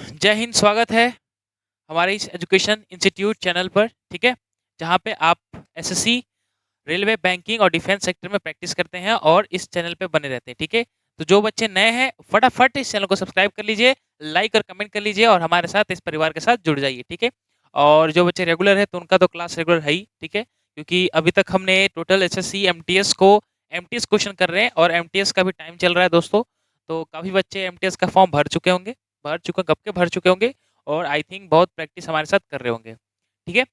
जय हिंद, स्वागत है हमारे इस एजुकेशन इंस्टीट्यूट चैनल पर। ठीक है, जहाँ पे आप एसएससी, रेलवे, बैंकिंग और डिफेंस सेक्टर में प्रैक्टिस करते हैं और इस चैनल पे बने रहते हैं। ठीक है, तो जो बच्चे नए हैं फटाफट इस चैनल को सब्सक्राइब कर लीजिए, लाइक और कमेंट कर लीजिए और हमारे साथ इस परिवार के साथ जुड़ जाइए। ठीक है, और जो बच्चे रेगुलर है तो उनका तो क्लास रेगुलर है ही। ठीक है, क्योंकि अभी तक हमने टोटल एसएससी एमटीएस को एमटीएस क्वेश्चन कर रहे हैं और एमटीएस का भी टाइम चल रहा है दोस्तों। तो काफ़ी बच्चे एमटीएस का फॉर्म भर चुके होंगे, कब के भर चुके होंगे और आई थिंक बहुत प्रैक्टिस हमारे साथ कर रहे होंगे। ठीक है,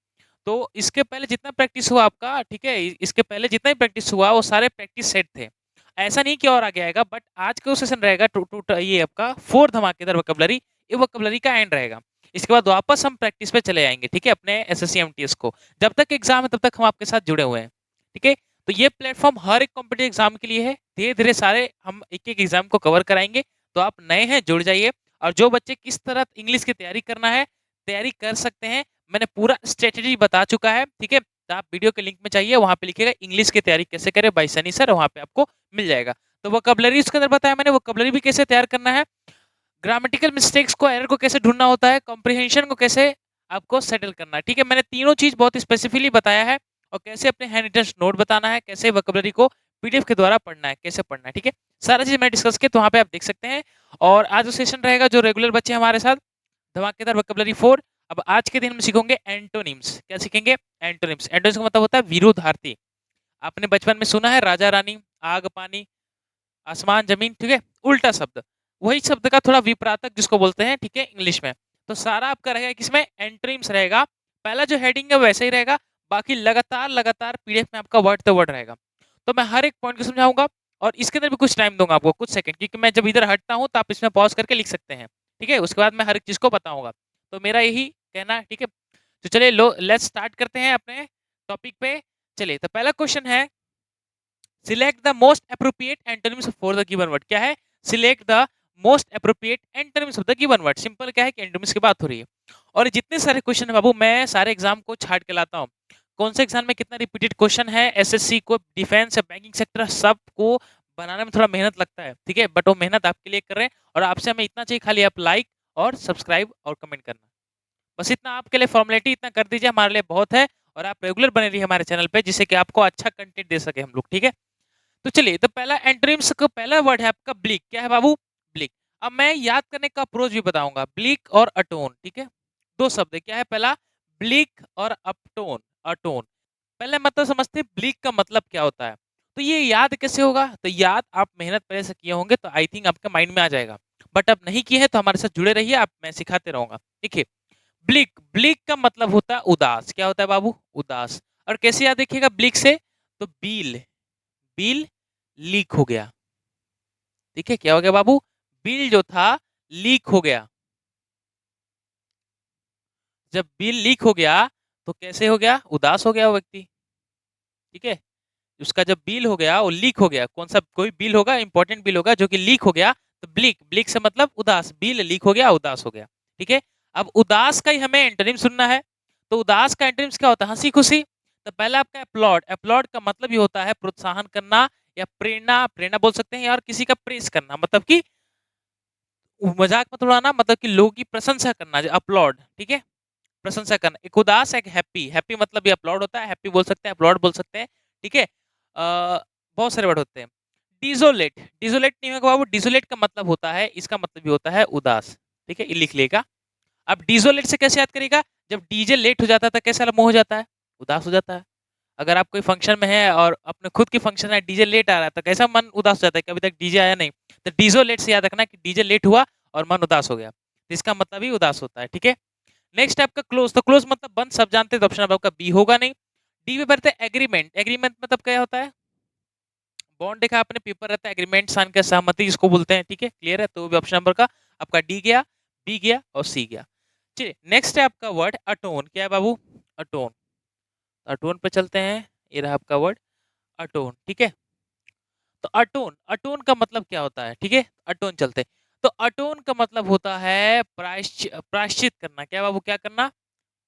तो इसके पहले जितना प्रैक्टिस हुआ आपका, ठीक है, इसके पहले जितना ही प्रैक्टिस हुआ वो सारे प्रैक्टिस सेट थे। ऐसा नहीं कि और आगे आएगा, बट आज का सेशन रहेगा ये आपका फोर्थ धमाकेदार वोकैबुलरी, ये वोकैबुलरी का एंड रहेगा। इसके बाद वापस हम प्रैक्टिस पे चले आएंगे। ठीक है, अपने एसएससी एमटीएस को जब तक एग्जाम है तब तक हम आपके साथ जुड़े हुए हैं। ठीक है, तो ये प्लेटफॉर्म हर एक कॉम्पिटेटिव एग्जाम के लिए है। धीरे धीरे सारे हम एक एक एग्जाम को कवर कराएंगे। तो आप नए हैं, जुड़ जाइए। और जो बच्चे किस तरह इंग्लिश की तैयारी करना है, तैयारी कर सकते हैं, मैंने पूरा स्ट्रेटेजी बता चुका है। ठीक है, तो आप वीडियो के लिंक में चाहिए, वहां पे लिखेगा इंग्लिश की तैयारी कैसे करें बाय सनी सर, वहां पे आपको मिल जाएगा। तो वोकैबुलरी उसके अंदर बताया मैंने, वोकैबुलरी भी कैसे तैयार करना है, ग्रामेटिकल मिस्टेक्स को, एरर को कैसे ढूंढना होता है, कॉम्प्रिहेंशन को कैसे आपको सेटल करना है। ठीक है, मैंने तीनों चीज बहुत स्पेसिफिकली बताया है। और कैसे अपने हैंड रिटन नोट बताना है, कैसे वोकैबुलरी को पीडीएफ के द्वारा पढ़ना है, कैसे पढ़ना है। ठीक है, सारा चीज मैंने डिस्कस किया, तो वहां पे आप देख सकते हैं। और आज जो सेशन रहेगा, जो रेगुलर बच्चे हमारे साथ, धमाकेदार वोकैबुलरी 4। अब आज के दिन हम सीखेंगे एंटोनिम्स। क्या सीखेंगे? एंटोनिम्स। एंटोनिम्स का मतलब होता है विरोधार्थी। आपने बचपन में सुना है राजा रानी, आग पानी, आसमान जमीन। ठीक है, उल्टा शब्द, वही शब्द का थोड़ा विपरातक जिसको बोलते हैं। ठीक है, इंग्लिश में। तो सारा आपका रहेगा किसमें? एंटोनिम्स रहेगा। पहला जो हेडिंग है वैसे ही रहेगा, बाकी लगातार लगातार पीडीएफ में आपका वर्ड तो वर्ड रहेगा। तो मैं हर एक पॉइंट को समझाऊंगा और इसके अंदर भी कुछ टाइम दूंगा आपको, कुछ सेकंड, क्योंकि मैं जब इधर हटता हूं तो आप इसमें पॉज करके लिख सकते हैं। ठीक है, उसके बाद मैं हर एक चीज को बताऊंगा। तो मेरा यही कहना है। ठीक है, तो चलिए लो लेट्स स्टार्ट करते हैं अपने टॉपिक पे। चलिए, तो पहला क्वेश्चन है, select the most appropriate antonyms for the given word. क्या है? Select the most appropriate antonyms of the given word. Simple क्या है कि एंटोनिम्स की बात हो रही है। और जितने सारे क्वेश्चन है बाबू, मैं सारे एग्जाम को छाट के लाता हूँ। कौन से एग्जाम में कितना रिपीटेड क्वेश्चन है, एसएससी को, डिफेंस, बैंकिंग सेक्टर, सबको बनाने में थोड़ा मेहनत लगता है। ठीक है, बट वो मेहनत आपके लिए कर रहे हैं और आपसे हमें इतना चाहिए, खाली आप लाइक और सब्सक्राइब और कमेंट करना। बस इतना आपके लिए फॉर्मेलिटी, इतना कर दीजिए, हमारे लिए बहुत है। और आप रेगुलर बने रहिए हमारे चैनल पे, जिससे कि आपको अच्छा कंटेंट दे सके हम लोग। ठीक है, तो चलिए, तो पहला एंटोनिम्स का पहला वर्ड है आपका ब्लिक। क्या है बाबू? ब्लिक। अब मैं याद करने का अप्रोच भी बताऊंगा, ब्लिक और अटोन। ठीक है, दो शब्द है। क्या है? पहला ब्लिक और अपटोन, अटोन। पहले मतलब समझते हैं ब्लिक का मतलब क्या होता है। तो ये याद कैसे होगा? तो याद आप मेहनत पहले से किए होंगे तो आई थिंक आपके माइंड में आ जाएगा। बट अब नहीं किए हैं तो हमारे साथ जुड़े रहिए, आप, मैं सिखाते रहूंगा। देखिए, ब्लिक, ब्लिक का मतलब होता है उदास। क्या होता है बाबू? उदास। और कैसे याद रखिएगा ब्लिक से? तो बील, बिल लीक हो गया। ठीक है, क्या हो गया बाबू? बिल जो था लीक हो गया। जब बिल लीक हो गया तो कैसे हो गया? उदास हो गया वो व्यक्ति। ठीक है, उसका जब बिल हो गया, वो लीक हो गया, कौन सा कोई बिल होगा, इंपॉर्टेंट बिल होगा जो कि लीक हो गया, तो ब्लिक, ब्लिक से मतलब उदास, बिल लीक हो गया, उदास हो गया। ठीक है, अब उदास का ही हमें एंटोनिम सुनना है। तो उदास का एंटोनिम्स क्या होता है? हंसी खुशी। तो पहला आपका अपलॉड, अपलॉड का मतलब ये होता है प्रोत्साहन करना या प्रेरणा, प्रेरणा बोल सकते हैं, और किसी का प्रेस करना, मतलब कि मजाक मत उड़ाना, मतलब कि लोगों की प्रशंसा करना, अपलॉड। ठीक है, प्रशंसा करना। एक उदास, एक हैप्पी। हैप्पी मतलब ये अपलॉड होता है, हैप्पी बोल सकते हैं, अपलॉड बोल सकते हैं। ठीक है, बहुत सारे वर्ड होते हैं। डिजोलेट, डिजोलेट नहीं होगा बाबू, डिजोलेट का मतलब होता है, इसका मतलब भी होता है उदास। ठीक है, ये लिख लेगा। अब डिजोलेट से कैसे याद करेगा? जब डीजे लेट हो जाता है तो कैसा मुंह हो जाता है? उदास हो जाता है। अगर आप कोई फंक्शन में है और अपने खुद की फंक्शन है, डीजे लेट आ रहा है, तो कैसा मन उदास हो जाता है कि अभी तक डीजे आया नहीं। तो डीजो लेट से याद रखना कि डीजे लेट हुआ और मन उदास हो गया, तो इसका मतलब ही उदास होता है। ठीक है, नेक्स्ट आपका क्लोज। तो क्लोज मतलब बंद, सब जानते हैं, तो ऑप्शन आपका बी होगा नहीं। डी पे बढ़ते हैं एग्रीमेंट। एग्रीमेंट मतलब क्या होता है? बॉन्ड देखा आपने, पेपर रहता है, एग्रीमेंट साइन का, सहमति जिसको बोलते हैं। ठीक है, क्लियर है? तो भी ऑप्शन नंबर का आपका डी गया, बी गया और सी गया। चलिए, नेक्स्ट है आपका वर्ड अटोन। क्या है बाबू? अटोन। अटोन पे चलते हैं, ये रहा आपका वर्ड अटोन। ठीक है, तो अटोन, अटोन का मतलब क्या होता है? ठीक है, अटोन चलते हैं। तो अटोन का मतलब होता है प्रायश्चित करना। क्या बाबू? क्या करना?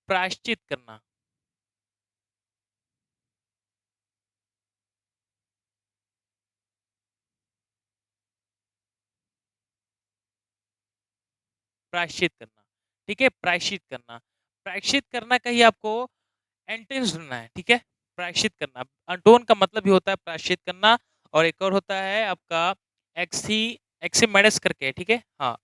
प्रायश्चित करना। प्रायश्चित करना। ठीक है, प्रायश्चित करना। प्रायश्चित करना कहीं आपको एंटेंस ढूंढना है, ठीक है, प्रायश्चित करना। अंटोन का मतलब भी होता है प्रायश्चित करना, और एक और होता है आपका एक्सी एक्सीमेडिस करके, ठीक है, हाँ,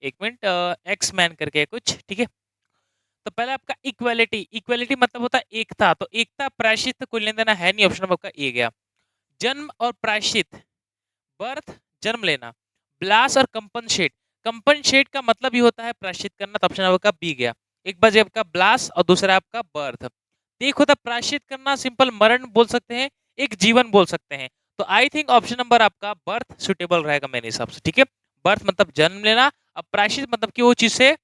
एक मिनट, एक्स मैन करके है कुछ, ठीक है। तो पहले आपका इक्वालिटी, इक्वालिटी मतलब होता है एकता, तो एकता प्रायश्चित कोई लेन देना है नहीं, ऑप्शन नंबर आपका ए गया। जन्म और प्रायश्चित, बर्थ जन्म लेना, ब्लास और कंपनशेट, कंपनशेट का मतलब ही होता है प्रायश्चित करना, तो ऑप्शन आपका बी गया। एक बार आपका ब्लास और दूसरा आपका बर्थ। एक होता है प्रायश्चित करना, सिंपल मरण बोल सकते हैं, एक जीवन बोल सकते हैं, तो आई थिंक ऑप्शन नंबर आपका बर्थ सुटेबल रहेगा मेरे हिसाब से, ठीक है। बर्थ मतलब जन्म लेना, अब प्रायश्चित मतलब कि वो चीज से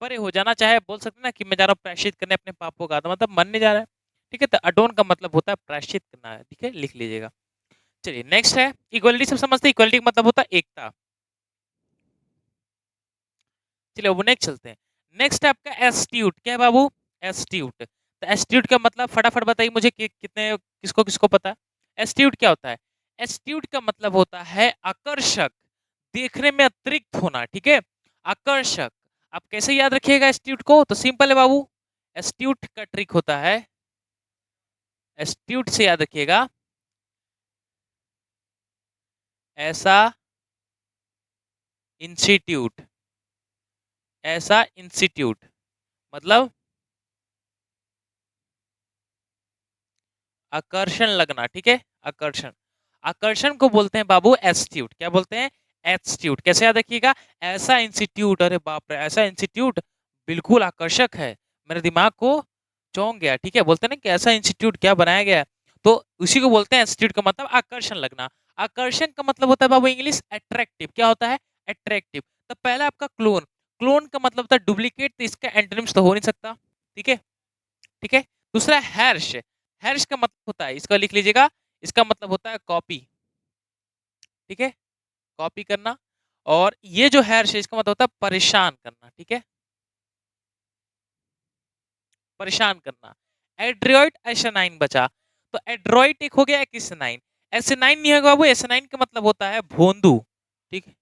परे हो जाना, चाहे बोल सकते हैं ना कि मैं जा रहा हूँ प्रायश्चित करने अपने पापों का, तो मतलब मरने जा रहा है, ठीक है। तो अडोन का मतलब होता है प्रायश्चित करना है, ठीक है, लिख लीजिएगा। चलिए नेक्स्ट है इक्वलिटी, सब समझते हैं, इक्वलिटी का मतलब होता है एकता। चलिए वो नेक्स्ट चलते हैं। नेक्स्ट है आपका एस्ट्यूट, क्या है बाबू, एस्ट्यूट। तो एस्ट्यूट का मतलब फटाफट बताइए मुझे कि कितने किसको किसको पता है। एस्ट्यूट क्या होता है, एस्ट्यूट का मतलब होता है आकर्षक, देखने में अतिरिक्त होना, ठीक है, आकर्षक। आप कैसे याद रखिएगा एस्ट्यूट को, तो सिंपल है बाबू, एस्ट्यूट का ट्रिक होता है, एस्ट्यूट से याद रखिएगा, ऐसा इंस्टीट्यूट, ऐसा इंस्टीट्यूट मतलब आकर्षण लगना, ठीक है, आकर्षण, आकर्षण को बोलते हैं बाबू एस्ट्यूट, क्या बोलते हैं, एस्ट्यूट। कैसे याद रखिएगा, ऐसा इंस्टीट्यूट, अरे बाप रे, ऐसा इंस्टीट्यूट बिल्कुल आकर्षक है, मेरे दिमाग को चौंक गया, ठीक है, बोलते हैं ना कि ऐसा इंस्टीट्यूट क्या बनाया गया है, तो उसी को बोलते हैं एस्ट्यूट, का मतलब आकर्षण लगना। आकर्षण का मतलब होता है बाबू इंग्लिश अट्रैक्टिव, क्या होता है, अट्रैक्टिव। तो पहला आपका क्लोन, क्लोन का मतलब होता है डुप्लीकेट, तो इसका एंटोनिम्स तो हो नहीं सकता, ठीक है, ठीक है। दूसरा हैर्श, हैर्श का मतलब होता है, इसका लिख लीजिएगा, इसका मतलब होता है कॉपी, ठीक है, कॉपी करना। और ये जो हैर्श है इसका मतलब होता है परेशान करना, ठीक है, परेशान करना। एड्रॉइड एसेनाइन बचा, तो एड्रॉइड एक हो गया, एक एसेनाइन, एसेनाइन नहीं होगा बाबू, एसेनाइन का मतलब होता है भोंदू, ठीक है,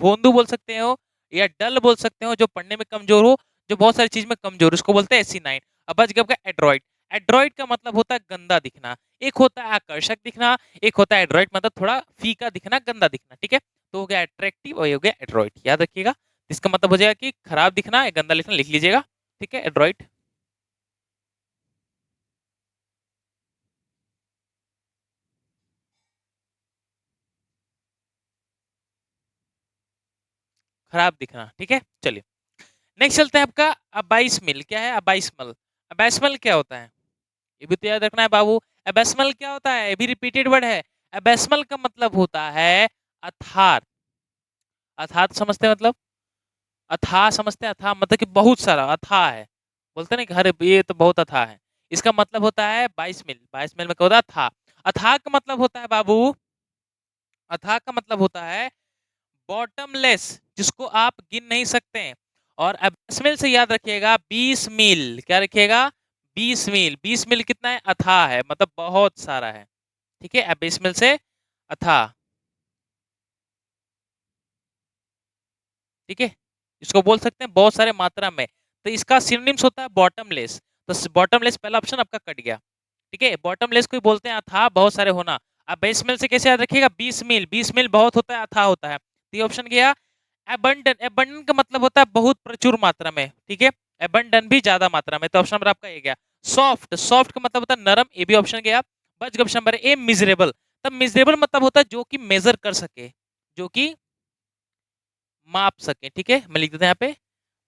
भोंदू बोल सकते हो, या डल बोल सकते हो, जो पढ़ने में कमजोर हो, जो बहुत सारी चीज में कमजोर, उसको बोलते हैं एसी9। अब बच गया आपका एड्रॉइड, एड्रॉइड का मतलब होता है गंदा दिखना, एक होता है आकर्षक दिखना, एक होता है एड्रॉइड मतलब थोड़ा फीका दिखना, गंदा दिखना, ठीक है। तो हो गया अट्रैक्टिव और ये हो गया एड्रॉइड, याद रखिएगा। इसका मतलब हो जाएगा कि खराब दिखना या गंदा लिखना, लिख लीजिएगा, ठीक है, एड्रॉइड। खराब दिखना, ठीक है। चलिए नेक्स्ट चलते हैं आपका अबाइसमिल, क्या है अबाइसमल, अबाइसमल क्या होता है, ये भी तो याद रखना है बाबू। एबेसमल क्या होता है, ये भी रिपीटेड वर्ड है। एबेसमल का मतलब होता है अथार, अथात समझते हैं मतलब, अथाह समझते हैं, अथाह मतलब कि बहुत सारा, अथाह है, बोलते हैं ना कि हर ये तो बहुत अथाह है, इसका मतलब होता है 22 मील, 22 मील में क्या होता है अथाह। अथाह का मतलब होता है बाबू, अथाह का मतलब होता है बॉटमलेस, जिसको आप गिन नहीं सकते हैं। और एबेसमल से याद रखिएगा 20 मील, क्या रखिएगा, 20 मील, 20 मील कितना है, अथाह है, मतलब बहुत सारा है, ठीक है, एबेसमल से अथाह, ठीक है, इसको बोल सकते हैं बहुत सारे मात्रा में। तो इसका सिनोनिम्स होता है बॉटमलेस, तो बॉटमलेस पहला ऑप्शन आपका कट गया, ठीक है। बॉटमलेस को बोलते हैं अथाह, बहुत सारे होना। अब बेसमेल से कैसे याद रखिएगा, 20 मील, 20 मील बहुत होता है, अथाह होता है, तो ये ऑप्शन गया। एबंडन, एबंडन का मतलब होता है बहुत प्रचुर मात्रा में, ठीक है, एबंडन भी ज्यादा मात्रा में, तो ऑप्शन नंबर आपका ये गया। सॉफ्ट, सॉफ्ट का मतलब होता है नरम, ये भी ऑप्शन गया। बच गया ऑप्शन नंबर ए मिजरेबल, तब मिजरेबल मतलब होता है जो कि मेजर कर सके, जो कि माप सके, ठीक है, मैं लिख देता हूं यहाँ पे,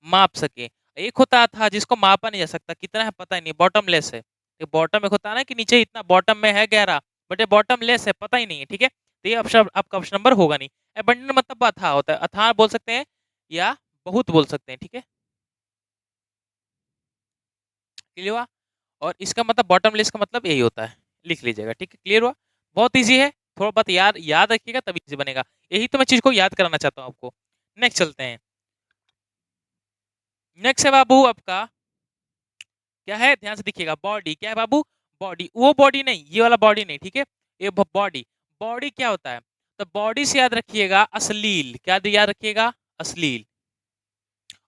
माप सके। एक होता था जिसको मापा नहीं जा सकता, कितना है पता ही नहीं, बॉटमलेस है। ये बॉटम एक होता है ना कि नीचे इतना बॉटम में है गहरा, बट ये बॉटमलेस है, पता ही नहीं है, ठीक है, तो ये ऑप्शन आपका ऑप्शन नंबर होगा नहीं। एबंडन मतलब अथाह होता है, अथाह बोल सकते हैं या बहुत बोल सकते हैं, ठीक है, क्लियर हुआ। और इसका मतलब बॉटमलेस का मतलब यही होता है, लिख लीजिएगा, ठीक है, क्लियर हुआ। बहुत ईजी है, थोड़ा बहुत याद याद रखिएगा तभी इजी बनेगा, यही तो मैं चीज को याद कराना चाहता हूँ आपको। नेक्स्ट चलते हैं। नेक्स्ट है बाबू आपका, क्या है, ध्यान से देखिएगा, बॉडी, क्या है बाबू, बॉडी, वो बॉडी नहीं, ये वाला बॉडी नहीं, ठीक है, ये बॉडी, बॉडी क्या होता है, तो बॉडी से याद रखिएगा अश्लील, क्या याद रखिएगा, अश्लील,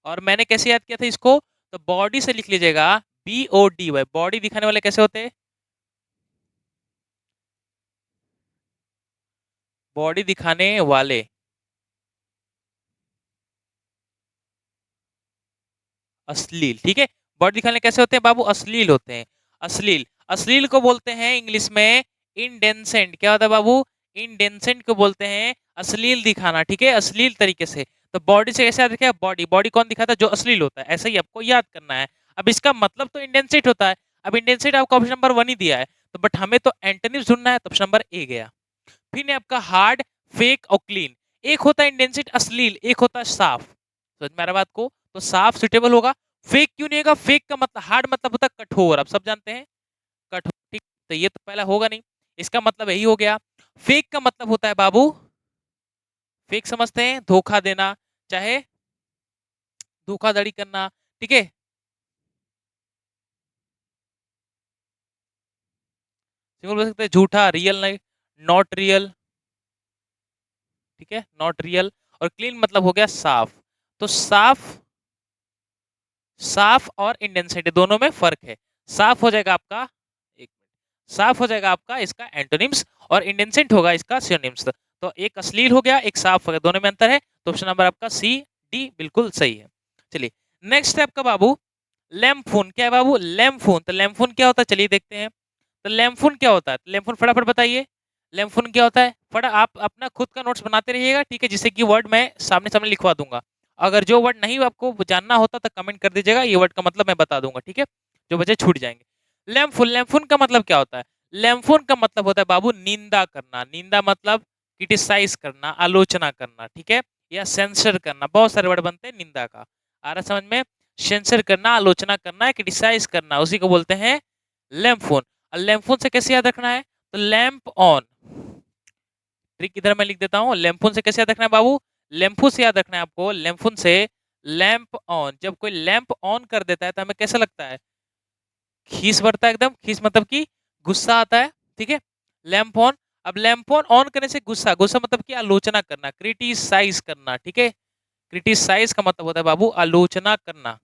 और मैंने कैसे याद किया था इसको, तो बॉडी से लिख लीजिएगा, BODY, बॉडी दिखाने वाले कैसे होते हैं, बॉडी दिखाने वाले, अश्लील, ठीक है। बॉडी दिखाने कैसे होते हैं बाबू, अश्लील होते हैं, अश्लील। अश्लील को बोलते हैं इंग्लिश में इंडेंसेंट, क्या होता है बाबू, इंडेंसेंट को बोलते हैं अश्लील दिखाना, ठीक है, अश्लील तरीके से। तो बॉडी से कैसे याद रखेगा, बॉडी, बॉडी कौन दिखाता है, जो अश्लील होता है, ऐसा ही आपको याद करना है। अब इसका मतलब तो इंडेंसेंट होता है, अब इंडेंसेंट आपको ऑप्शन नंबर 1 ही दिया है, तो बट हमें तो एंटोनिम्स ढूंढना है, तो ऑप्शन नंबर ए गया। फिर है आपका हार्ड, फेक और क्लीन। एक होता है इंडेंसेंट अश्लील, एक होता है साफ, समझ में आ रहा बात को, तो साफ सुटेबल होगा। फेक क्यों नहीं होगा, फेक का मतलब, हार्ड मतलब होता है कठोर, आप सब जानते हैं, कठोर, ठीक, तो ये तो पहला होगा नहीं, इसका मतलब यही हो गया। फेक का मतलब होता है बाबू, फेक समझते हैं, धोखा देना, चाहे धोखाधड़ी करना, ठीक है, सिंपल बोल सकते हैं झूठा, रियल नहीं, नॉट रियल, ठीक है, नॉट रियल। और क्लीन मतलब हो गया साफ। तो साफ, साफ और इंडेंसेंट दोनों में फर्क है। साफ हो जाएगा आपका, एक मिनट, साफ हो जाएगा आपका इसका एंटोनिम्स, और इंडेंसेंट होगा इसका सिनोनिम्स। तो एक अश्लील हो गया, एक साफ हो गया, दोनों में अंतर है, तो ऑप्शन नंबर आपका सी डी बिल्कुल सही है। चलिए नेक्स्ट है आपका बाबू लैम्फून, क्या है बाबू, लैम्फून। तो लैम्फून क्या होता है, चलिए देखते हैं। तो लैम्फून क्या होता है, लैम्फून फटाफट बताइए, लैम्फून क्या होता है, फटा आप अपना खुद का नोट्स बनाते रहिएगा, ठीक है, जिससे कि वर्ड मैं सामने सामने लिखवा दूंगा। अगर जो वर्ड नहीं आपको जानना होता तो कमेंट कर दीजिएगा, ये वर्ड का मतलब मैं बता दूंगा, ठीक है, जो बच्चे छूट जाएंगे। लैम्फून, लैम्फून का मतलब क्या होता है, लैम्फून का मतलब होता है बाबू निंदा करना, निंदा मतलब क्रिटिसाइज करना, आलोचना करना, ठीक है, या सेंसर करना, बहुत सारे वर्ड बनते हैं निंदा का, आ रहा समझ में, सेंसर करना, आलोचना करना, क्रिटिसाइज करना, उसी को बोलते हैं लैम्फोन। और लैम्फोन से कैसे याद रखना है, तो लैंप ऑन, ट्रिक इधर मैं लिख देता हूँ, लैम्फोन से कैसे याद रखना है बाबू, लैम्फो से याद रखना है आपको, लैम्फोन से लैंप ऑन, जब कोई लैंप ऑन कर देता है तो हमें कैसा लगता है, खीस भरता है एकदम, खीस मतलब कि गुस्सा आता है, ठीक है, लैंप ऑन। अब लैंप ऑन ऑन करने से गुस्सा, गुस्सा मतलब कि आलोचना करना, क्रिटिसाइज करना, ठीक है, क्रिटिसाइज का मतलब होता है बाबू आलोचना करना,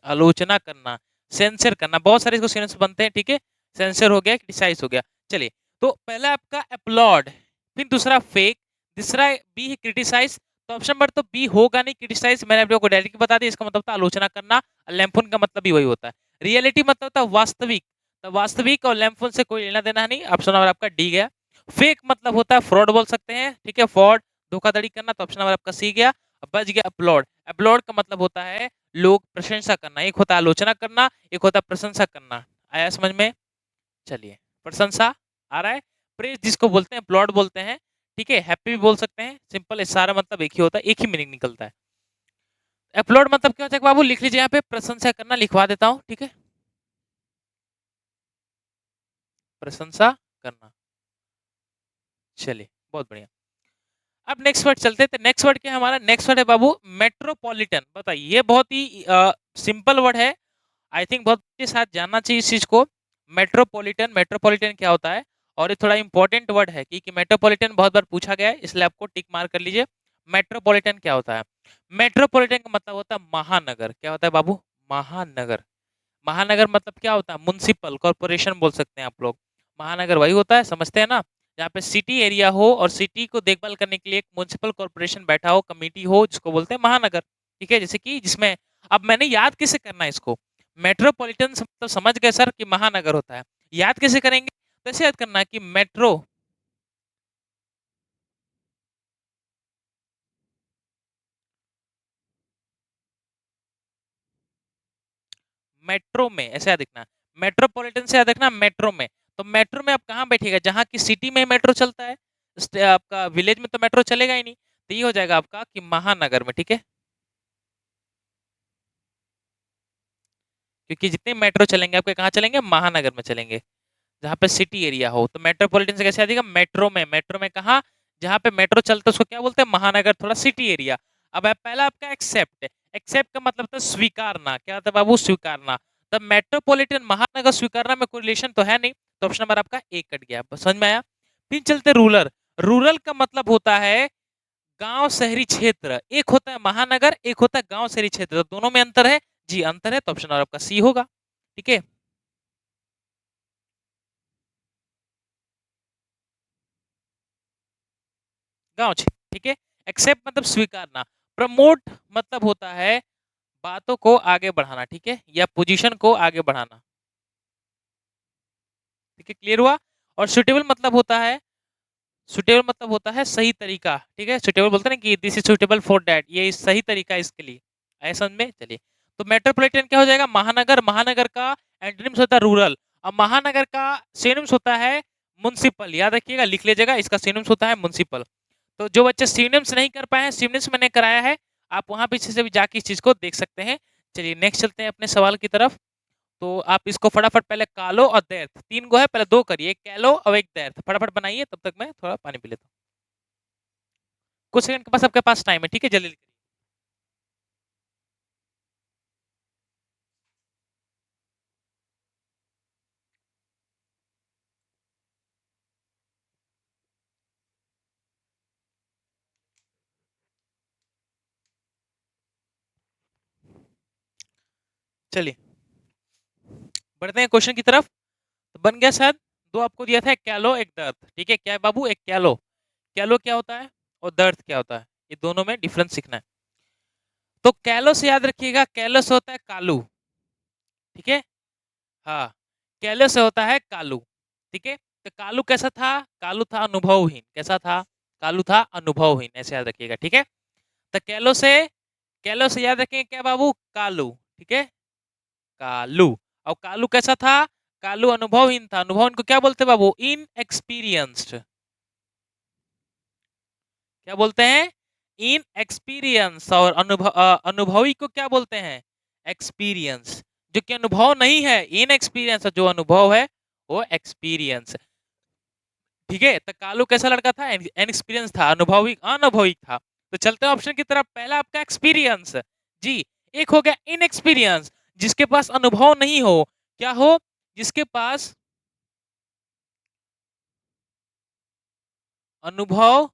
आलोचना करना, सेंसर करना, बहुत सारे इसको सिनोनिम्स बनते हैं, ठीक है, सेंसर हो गया, क्रिटिसाइज हो गया। चलिए तो पहला आपका अपलॉड, फिर दूसरा फेक, तीसरा बी है क्रिटिसाइज, तो ऑप्शन नंबर तो बी होगा नहीं, क्रिटिसाइज मैंने आपको डायरेक्ट बता दिया, इसका मतलब था आलोचना करना, लैम्फोन का मतलब भी वही होता है। रियलिटी मतलब होता है वास्तविक, तो वास्तविक और लैम्फोन से कोई लेना देना नहीं, ऑप्शन नंबर आपका डी गया। फेक मतलब होता है फ्रॉड बोल सकते हैं, ठीक है, फ्रॉड, धोखाधड़ी करना, तो ऑप्शन नंबर आपका सी गया। अब बच गया अपलॉड, अपलॉड का मतलब होता है लोग प्रशंसा करना, एक होता है आलोचना करना, एक होता है प्रशंसा करना, आया समझ में, चलिए प्रशंसा आ रहा है, प्रेज जिसको बोलते हैं, अपलॉड बोलते हैं, ठीक है, हैप्पी भी बोल सकते हैं, सिंपल है, सारा मतलब एक ही होता है, एक ही मीनिंग निकलता है। अपलोड मतलब क्या होता है बाबू, लिख लीजिए यहाँ पे, प्रशंसा करना, लिखवा देता हूँ, ठीक है, प्रशंसा करना, चलिए बहुत बढ़िया। अब नेक्स्ट वर्ड चलते हैं, तो नेक्स्ट वर्ड क्या है हमारा, नेक्स्ट वर्ड है बाबू मेट्रोपॉलिटन। बताइए, ये बहुत ही सिंपल वर्ड है, आई थिंक बहुत के साथ जानना चाहिए इस चीज को। मेट्रोपॉलिटन, मेट्रोपॉलिटन क्या होता है, और ये थोड़ा इंपॉर्टेंट वर्ड है क्योंकि मेट्रोपॉलिटन बहुत बार पूछा गया है, इसलिए आपको टिक मार कर लीजिए। मेट्रोपॉलिटन क्या होता है, मेट्रोपॉलिटन का मतलब होता है महानगर, क्या होता है बाबू, महानगर। महानगर मतलब क्या होता है, म्युनिसिपल कॉर्पोरेशन बोल सकते हैं आप लोग, महानगर वही होता है, समझते हैं ना, जहाँ पे सिटी एरिया हो और सिटी को देखभाल करने के लिए एक म्युनिसिपल कॉर्पोरेशन बैठा हो, कमेटी हो, जिसको बोलते हैं महानगर, ठीक है, जैसे कि जिसमें, अब मैंने याद कैसे करना है इसको, मेट्रोपॉलिटन मतलब समझ गए सर कि महानगर होता है, याद कैसे करेंगे, तो ऐसे याद करना है कि मेट्रो, मेट्रो में ऐसे याद रखना, मेट्रोपॉलिटन से याद रखना मेट्रो में, तो मेट्रो में आप कहाँ बैठेगा, जहाँ की सिटी में मेट्रो चलता है, आपका विलेज में तो मेट्रो चलेगा ही नहीं, तो ये हो जाएगा आपका कि महानगर में, ठीक है, क्योंकि जितने मेट्रो चलेंगे आपके कहाँ चलेंगे, महानगर में चलेंगे, जहाँ पे सिटी एरिया हो। तो मेट्रोपॉलिटन से कैसे आ जाएगा, मेट्रो में, मेट्रो में कहाँ, जहाँ पे मेट्रो चलता है उसको क्या बोलते हैं, महानगर, थोड़ा सिटी एरिया। अब पहला आपका एक्सेप्ट, एक्सेप्ट का मतलब था स्वीकारना, क्या होता है बाबू, स्वीकारना। तब मेट्रोपॉलिटन महानगर स्वीकारना में कोई रिलेशन तो है नहीं, तो ऑप्शन नंबर आपका एक कट गया, समझ में आया। फिर चलते रूरल, रूरल का मतलब होता है गांव शहरी क्षेत्र, एक होता है महानगर, एक होता है गांव शहरी क्षेत्र, तो दोनों में अंतर है। जी अंतर है, तो ऑप्शन और आपका सी होगा। ठीक है, गांव क्षेत्र। ठीक है, एक्सेप्ट मतलब स्वीकारना, प्रमोट मतलब होता है बातों को आगे बढ़ाना, ठीक है, या पोजीशन को आगे बढ़ाना। ठीक है, क्लियर हुआ। और सुटेबल मतलब होता है, सुटेबल मतलब होता है सही तरीका। ठीक है, सुटेबल बोलते हैं ना कि this is suitable for that, ये सही तरीका है इसके लिए। ऐसा में चलिए, तो मेट्रोपॉलिटन क्या हो जाएगा, महानगर। महानगर का एंटोनिम्स होता है रूरल, और महानगर का सिनोनिम्स होता है म्युनिसिपल। याद रखिएगा, लिख लीजिएगा, इसका सिनोनिम्स होता है म्युनिसिपल। तो जो बच्चे सिनोनिम्स नहीं कर पाए हैं, सिनोनिम्स मैंने कराया है, आप वहां पीछे से भी जाके इस चीज को देख सकते हैं। चलिए नेक्स्ट चलते हैं अपने सवाल की तरफ। तो आप इसको फटाफट, पहले कालो और दैर्थ, तीन गो है, पहले दो करिए, कैलो और एक दैर्थ, फटाफट बनाइए, तब तक मैं थोड़ा पानी पी लेता हूँ। कुछ सेकंड के पास आपके पास टाइम है, ठीक है, जल्दी करिए। चलिए बढ़ते हैं क्वेश्चन की तरफ। तो बन गया शायद, दो आपको दिया था, एक कैलो एक दर्द। ठीक है, क्या है बाबू, एक कैलो, कैलो क्या होता है और दर्द क्या होता है, ये दोनों में डिफरेंस सीखना है। तो कैलो से याद रखिएगा, कैलो से होता है कालू। ठीक है, हाँ, कैलो से होता है कालू। ठीक है, तो कालू कैसा था, कालू था अनुभवहीन। कैसा था, कालू था अनुभवहीन, ऐसे याद रखिएगा। ठीक है, तो कैलो से याद रखेंगे क्या बाबू, कालू। ठीक है, कालू। और कालू कैसा था, कालू अनुभवहीन था। अनुभवहीन को क्या बोलते हैं बाबू, इन एक्सपीरियंस्ड। क्या बोलते हैं, इन एक्सपीरियंस। और अनुभवी को क्या बोलते हैं, एक्सपीरियंस। जो कि अनुभव नहीं है, इन एक्सपीरियंस, जो अनुभव है वो एक्सपीरियंस। ठीक है, तो कालू कैसा लड़का था, इनएक्सपीरियंस था, अनुभवी अनुभवी था। तो चलते हैं ऑप्शन की तरफ, पहला आपका एक्सपीरियंस। जी, एक हो गया इनएक्सपीरियंस, जिसके पास अनुभव नहीं हो, क्या हो, जिसके पास अनुभव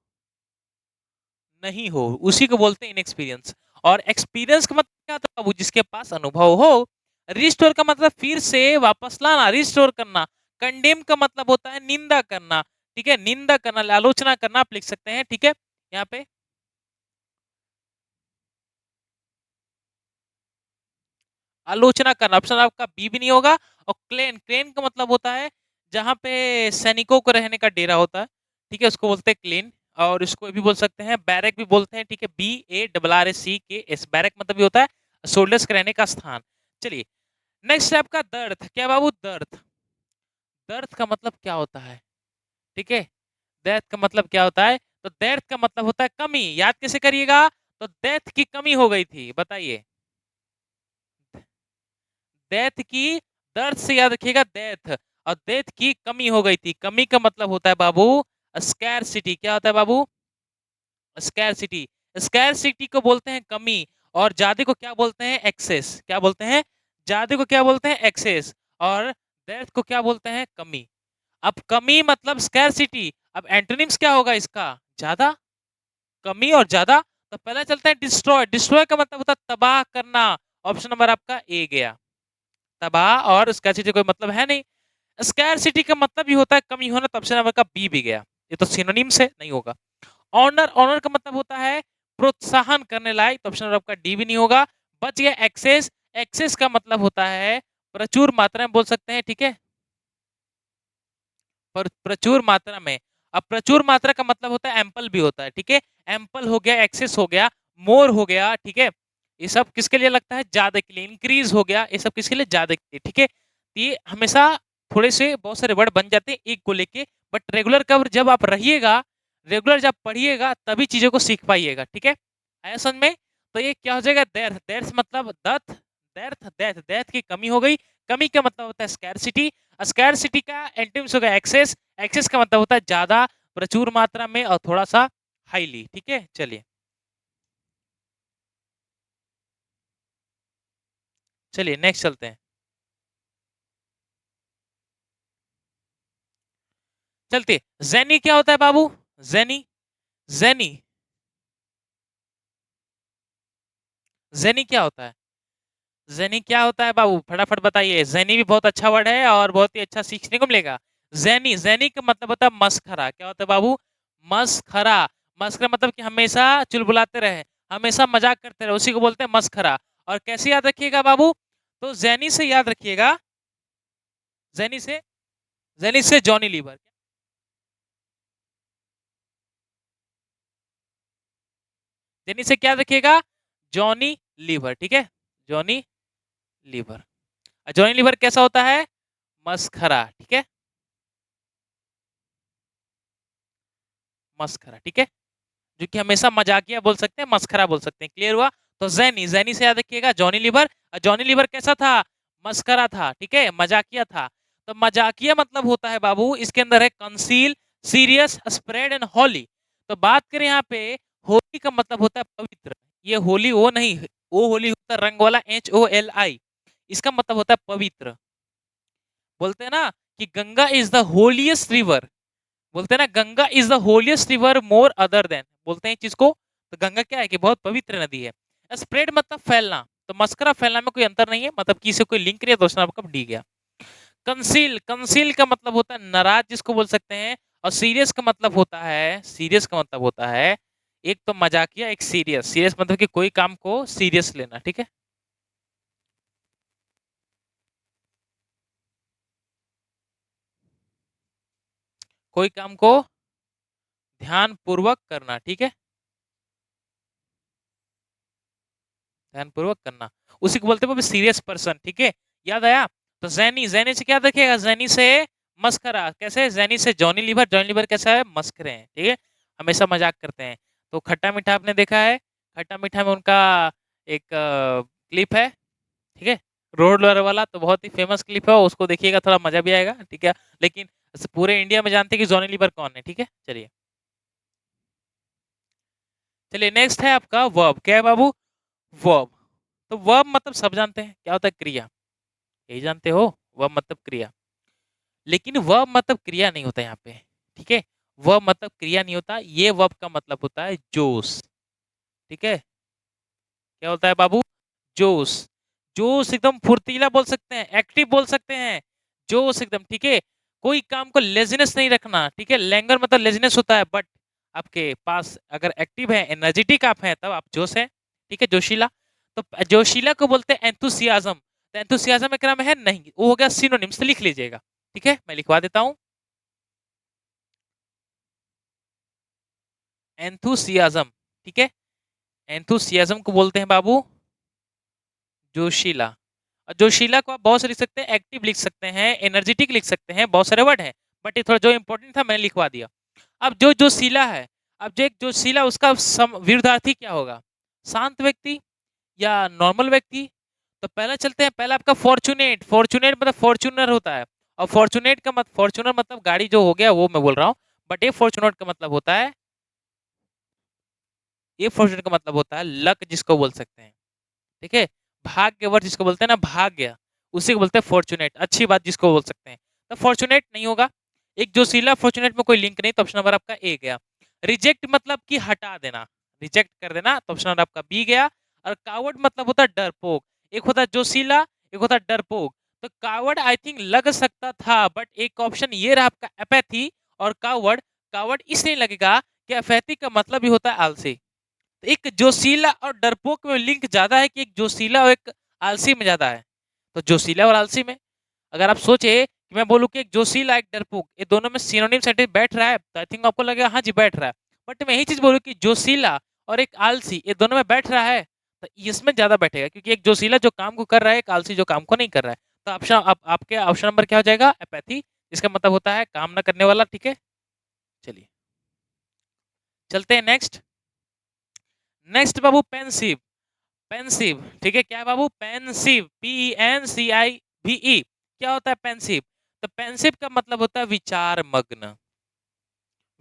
नहीं हो, उसी को बोलते हैं इनएक्सपीरियंस। और एक्सपीरियंस का मतलब क्या होता है बाबू, जिसके पास अनुभव हो। रिस्टोर का मतलब फिर से वापस लाना, रिस्टोर करना। कंडेम का मतलब होता है निंदा करना। ठीक है, निंदा करना, आलोचना करना, आप लिख सकते हैं। ठीक है, यहाँ पे आलोचना करना, ऑप्शन आपका बी भी नहीं होगा। और क्लेन, क्लेन का मतलब होता है जहां पे सैनिकों को रहने का डेरा होता है। ठीक है, उसको बोलते हैं क्लेन। और इसको भी बोल सकते हैं बैरक भी बोलते हैं। ठीक है, BARRACK, बैरक मतलब भी होता है सोल्जर्स के रहने का स्थान। चलिए नेक्स्ट है आपका दर्द। क्या बाबू, दर्द, दर्द का मतलब क्या होता है। ठीक है, दर्द का मतलब क्या होता है, तो दर्द का मतलब होता है कमी। याद कैसे करिएगा, तो डेथ की कमी हो गई थी, बताइए, डेथ की, दर्द से याद रखिएगा डेथ, और डेथ की कमी हो गई थी। कमी का मतलब होता है बाबू स्कैरसिटी। क्या होता है बाबू, स्कैरसिटी। स्कैरसिटी को बोलते हैं कमी, और ज्यादा को क्या बोलते हैं, एक्सेस। क्या बोलते हैं, ज्यादा को क्या बोलते हैं, एक्सेस। और डेथ को क्या बोलते हैं, कमी। अब कमी मतलब स्कैरसिटी, अब एंटोनिम्स क्या होगा इसका, ज्यादा। कमी और ज्यादा, तो पहला चलता है डिस्ट्रॉय। डिस्ट्रॉय का मतलब होता है तबाह करना। ऑप्शन नंबर आपका ए गया, तबाह। और स्कैरसिटी कोई मतलब है नहीं। स्कैरसिटी का मतलब ही होता है कमी होना, तो ऑप्शन नंबर का बी भी गया, ये तो सिनोनिम से नहीं होगा। ऑनर, ऑनर का मतलब होता है प्रोत्साहन करने लायक, तो ऑप्शन नंबर आपका डी भी नहीं होगा। बच गया एक्सेस। एक्सेस का मतलब होता है प्रचुर मात्रा में, बोल सकते हैं। ठीक है, प्रचुर मात्रा में। अब प्रचुर मात्रा का मतलब होता है एम्पल भी होता है। ठीक है, एम्पल हो गया, एक्सेस हो गया, मोर हो गया। ठीक है, ये सब किसके लिए लगता है, ज्यादा के लिए। इंक्रीज हो गया, ये सब किसके लिए, ज्यादा के लिए। ठीक है, तो ये हमेशा थोड़े से बहुत सारे वर्ड बन जाते हैं एक को लेके, बट रेगुलर कवर जब आप रहिएगा, रेगुलर जब पढ़िएगा, तभी चीजों को सीख पाइएगा। ठीक है, आया समझ में। तो ये क्या हो जाएगा, देर, देर मतलब दर्थ, देर्थ, डेथ, डेथ की कमी हो गई। कमी का मतलब होता है स्कैरसिटी। स्कैरसिटी का एंटोनिम्स होगा एक्सेस। एक्सेस का मतलब होता है ज्यादा, प्रचुर मात्रा में, और थोड़ा सा हाईली। ठीक है, चलिए चलिए नेक्स्ट चलते हैं। चलते, जेनी क्या होता है बाबू, जेनी, जेनी, ज़ेनी क्या होता है? ज़ेनी क्या होता है बाबू? फटाफट बताइए। ज़ेनी भी बहुत अच्छा वर्ड है और बहुत ही अच्छा सीखने को मिलेगा। ज़ेनी, ज़ेनी का मतलब होता है मस्खरा। क्या होता है बाबू? मस्खरा। मस्खरा मतलब कि हमेशा चुलबुलाते रहे, हमेशा मज़ाक करते रहे, उसी को बोलते हैं मस्खरा। और कैसे याद रखिएगा बाबू? तो ज़ेनी से याद रखिएगा, ज़ेनी से, ज़ेनी से जॉनी लीवर। ज़ेनी से क्या रखिएगा? जॉनी लीवर, ठीक है? Johnny liver. जॉनी लीवर कैसा होता है? मस्खरा, ठीक है? मस्खरा, ठीक है? जो कि हमेशा मजाकिया बोल सकते हैं, मस्खरा बोल सकते हैं। क्लियर हुआ? तो जैनी, जैनी से याद रखिएगा जॉनी लीवर। जॉनी लीवर कैसा था? मस्करा था, ठीक है, मजाकिया था। तो मजाकिया मतलब होता है बाबू, इसके अंदर है conceal, serious, spread and Holi. तो बात करें यहाँ पे, होली का मतलब होता है पवित्र। ये होली वो नहीं, वो होली होता है रंग वाला, HOLI। इसका मतलब होता है पवित्र। बोलते हैं ना कि Ganga is the holiest river. बोलते हैं ना Ganga is the holiest river more other than, बोलते हैं चीज को। तो गंगा क्या है कि बहुत पवित्र नदी है। स्प्रेड मतलब फैलना, तो मस्करा फैलना में कोई अंतर नहीं है, मतलब किसी कोई लिंक नहीं है, दोस्तों आपका डी गया। कंसील, कंसील का मतलब होता है नाराज जिसको बोल सकते हैं। और सीरियस का मतलब होता है, सीरियस का मतलब होता है एक तो मजाकिया, एक सीरियस। सीरियस मतलब कि कोई काम को सीरियस लेना, ठीक है? कोई काम को ध्यान पूर्वक करना, ठीक है? ध्यानपूर्वक करना, उसी को बोलते हैं सीरियस पर्सन, ठीक है? याद आया? तो जैनी, जैनी से क्या रखेगा? जैनी से मस्करा। कैसे? जैनी से जॉनी लीवर। जॉनी लीवर कैसा है? मस्करे हैं, ठीक है, हमेशा मजाक करते हैं। तो खट्टा मीठा आपने देखा है, खट्टा मीठा में उनका एक क्लिप है, ठीक है, रोड रोलर वाला, तो बहुत ही फेमस क्लिप है, उसको देखिएगा, थोड़ा मजा भी आएगा, ठीक है? लेकिन पूरे इंडिया में जानते हैं कि जॉनी लीवर कौन है, ठीक है? चलिए, चलिए नेक्स्ट है आपका वर्ब। क्या है बाबू? वर्ब। तो वर्ब मतलब सब जानते हैं क्या होता है? क्रिया। यही जानते हो, वर्ब मतलब क्रिया। लेकिन वर्ब मतलब क्रिया नहीं होता यहाँ पे, ठीक है? वर्ब मतलब क्रिया नहीं होता, ये वर्ब का मतलब होता है जोश, ठीक है? क्या होता है बाबू? जोश। जोश एकदम फुर्तीला बोल सकते हैं, एक्टिव बोल सकते हैं, जोश एकदम, ठीक है? कोई काम को लेजीनेस नहीं रखना, ठीक है? लैंगर मतलब लेजीनेस होता है, बट आपके पास अगर एक्टिव है, एनर्जेटिक आप हैं, तब आप जोश है, ठीक है, जोशीला। तो जोशीला को बोलते हैं एंथुसियाज्म। तो एंथुसियाज्म एक नाम है नहीं, वो हो गया सिनोनिम्स, लिख लीजिएगा, ठीक है, मैं लिखवा देता हूँ। एंथुसियाज्म, ठीक है, एंथुसियाज्म को बोलते हैं बाबू जोशीला। और जोशीला को आप बहुत से लिख सकते हैं, एक्टिव लिख सकते हैं, एनर्जेटिक लिख सकते हैं, बहुत सारे वर्ड हैं, बट ये थोड़ा जो इंपॉर्टेंट था मैंने लिखवा दिया। अब जो जोशीला है, अब जो एक जोशीला, उसका विरुद्धार्थी क्या होगा? शांत व्यक्ति या नॉर्मल व्यक्ति? तो पहले चलते हैं, पहला आपका फॉर्चुनेट। फॉर्चुनेट मतलब फॉर्चूनर होता है, और फॉर्चुनेट का मतलब, फॉर्चूनर मतलब गाड़ी जो हो गया वो मैं बोल रहा हूँ, बट ये फॉर्चुनेट का मतलब होता है, ये फॉर्चुनेट का मतलब होता है लक जिसको बोल सकते हैं, ठीक है? भाग्यवर जिसको बोलते हैं ना, भाग्य, उसी को बोलते हैं फॉर्चुनेट, अच्छी बात जिसको बोल सकते हैं। तो फॉर्चुनेट नहीं होगा। एक जोशीला फॉर्चुनेट में कोई लिंक नहीं, तो ऑप्शन नंबर आपका ए गया। रिजेक्ट मतलब कि हटा देना, रिजेक्ट कर देना, तो ऑप्शन नंबर आपका बी गया। और कावर्ड मतलब होता है डरपोक। एक होता है जोशीला, एक होता है डरपोक। तो कावर्ड आई थिंक लग सकता था, बट एक ऑप्शन ये रहा आपका एपैथी और कावर्ड। कावर्ड इसलिए लगेगा कि एपैथी का मतलब ही होता है आलसी। एक जोशीला और डरपोक में लिंक ज्यादा है कि एक जोशीला और एक आलसी में ज्यादा है? तो जोशीला और आलसी में अगर आप सोचे कि मैं बोलूँ कि एक जोशीला एक डरपोक, ये दोनों में सिनोनिम सेंटेंस बैठ रहा है, तो आई थिंक आपको लगेगा हाँ जी बैठ रहा है। बट मैं यही चीज बोलूँ कि जोशीला और एक आलसी, ये दोनों में बैठ रहा है, तो इसमें ज्यादा बैठेगा, क्योंकि एक जोशीला जो काम को कर रहा है, एक आलसी जो काम को नहीं कर रहा है। तो ऑप्शन आपके ऑप्शन नंबर क्या हो जाएगा? एपैथी, जिसका मतलब होता है काम ना करने वाला, ठीक है? चलिए चलते हैं नेक्स्ट। नेक्स्ट बाबू पेंसिव। पेंसिव, ठीक है, क्या है बाबू? Pensive, PENCIVE। क्या होता है पेंसिव? तो पेंसिव का मतलब होता है विचार मग्न,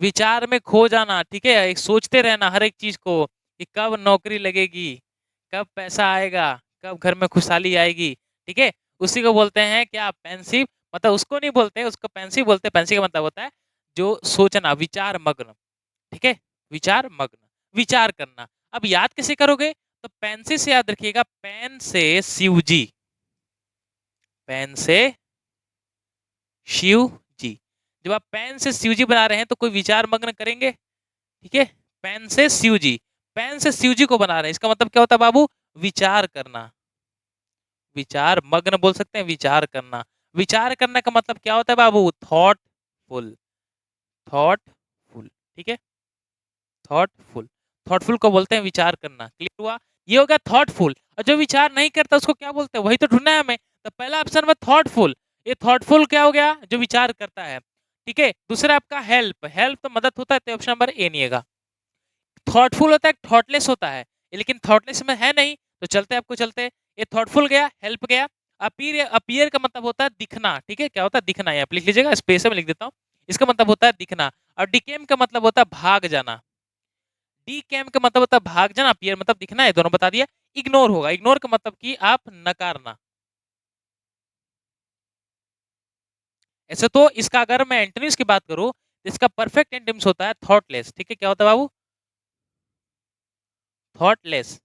विचार में खो जाना, ठीक है, एक सोचते रहना हर एक चीज को कि कब नौकरी लगेगी, कब पैसा आएगा, कब घर में खुशहाली आएगी, ठीक है? उसी को बोलते हैं क्या? पेंसिव। मतलब उसको नहीं बोलते, उसको पेंसिव बोलते हैं। पेंसिव का मतलब होता है जो सोचना, विचार मग्न, ठीक है, विचार मग्न, विचार करना। अब याद कैसे करोगे? तो पेंसी से याद रखिएगा, पेन से शिव जी, पेन से शिव जी। जब आप पेन से शिव जी बना रहे हैं तो कोई विचार मग्न करेंगे, ठीक है। पेन से शिव जी, पेन से शिव जी को बना रहे हैं, इसका मतलब क्या होता है बाबू? विचार करना, विचार मग्न बोल सकते हैं, विचार करना। विचार करने का मतलब क्या होता है बाबू? थॉटफुल, थॉटफुल, ठीक है। थॉटफुल, थॉटफुल को बोलते हैं विचार करना। क्लियर हुआ? ये हो गया थॉटफुल। और जो विचार नहीं करता उसको क्या बोलते हैं? वही तो ढूंढना है हमें। तो पहला ऑप्शन में थॉटफुल, ये थॉटफुल क्या हो गया? जो विचार करता है, ठीक है। दूसरा आपका हेल्प, हेल्प तो मदद होता है, तो ऑप्शन नंबर ए नहीं है। थॉटफुल होता है, थॉटलेस होता है, लेकिन थॉटलेस में है नहीं, तो चलते आपको चलते। ये थॉटफुल गया, हेल्प गया। अपीयर, अपीयर का मतलब होता है दिखना, ठीक है। क्या होता है? दिखना। यहाँ पे लिख लीजिएगा, स्पेस में लिख देता हूँ। इसका मतलब होता है दिखना। और डिकेम का मतलब होता है भाग जाना। डी कैम का मतलब होता है भाग जाना, अपीयर मतलब दिखना है, दोनों बता दिया। इग्नोर होगा, इग्नोर का मतलब कि आप नकारना। ऐसे तो इसका अगर मैं एंटोनिम्स की बात करूं तो इसका परफेक्ट एंटोनिम्स होता है थॉटलेस, ठीक है। क्या होता है बाबू? थॉटलेस,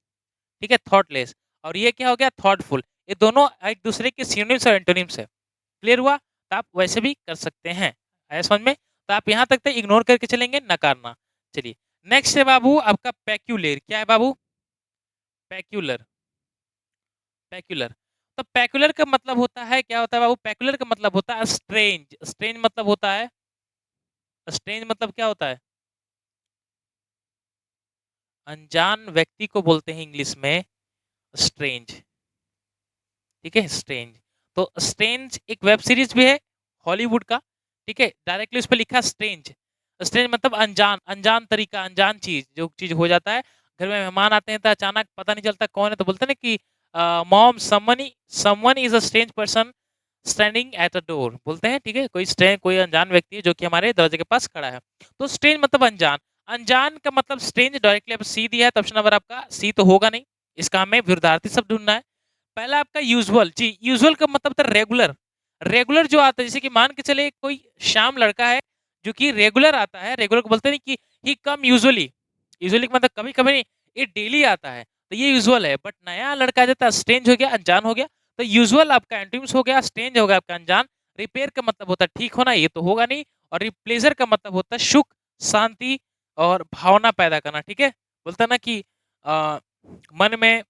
ठीक है, थॉटलेस। और ये क्या हो गया? थॉटफुल। ये दोनों एक दूसरे के सिनोनिम्स और एंटोनिम्स है। क्लियर हुआ? तो आप वैसे भी कर सकते हैं। आया समझ में? तो आप यहाँ तक तो इग्नोर करके चलेंगे, नकारना। चलिए नेक्स्ट है बाबू आपका पैक्यूलर। क्या है बाबू? Peculiar, peculiar. तो पैक्यूलर का मतलब होता है, क्या होता है बाबू? पैक्यूलर का मतलब होता है स्ट्रेंज। स्ट्रेंज मतलब होता है, स्ट्रेंज मतलब क्या होता है? अनजान व्यक्ति को बोलते हैं इंग्लिश में स्ट्रेंज, ठीक है, स्ट्रेंज। तो स्ट्रेंज एक वेब सीरीज भी है हॉलीवुड का, ठीक है। डायरेक्टली उस पर लिखा स्ट्रेंज। स्ट्रेंज मतलब अनजान, अनजान तरीका, अनजान चीज, जो चीज हो जाता है। घर में मेहमान आते हैं तो अचानक पता नहीं चलता कौन है, तो बोलते हैं ना कि mom someone is a strange person standing at a door, बोलते हैं, ठीक है। कोई स्ट्रेंज, कोई अनजान व्यक्ति है जो कि हमारे दरवाजे के पास खड़ा है। तो स्ट्रेंज मतलब अनजान। अनजान का मतलब स्ट्रेंज, डायरेक्टली अब सी दिया है, तो ऑप्शन नंबर आपका सी तो होगा नहीं। इसका हमें विरुद्धार्थी शब्द ढूंढना है। पहला आपका यूजुअल जी, यूजुअल का मतलब था रेगुलर। रेगुलर जो आता है, जैसे कि मान के चले कोई शाम लड़का है जो कि रेगुलर आता है, रेगुलर को बोलते नहीं कि ही कम यूजुअली, यूजुअली का मतलब कभी कभी नहीं, ये डेली आता है, तो ये यूजुअल है। बट नया लड़का जाता है, स्ट्रेंज हो गया, अनजान हो गया। तो यूजुअल आपका एंटोनिम्स हो गया, स्ट्रेंज हो गया आपका अनजान। रिपेयर का मतलब होता है ठीक होना, ये तो होगा नहीं। और रिप्लेजर का मतलब होता है सुख, शांति और भावना पैदा करना, ठीक है। बोलता ना कि मन में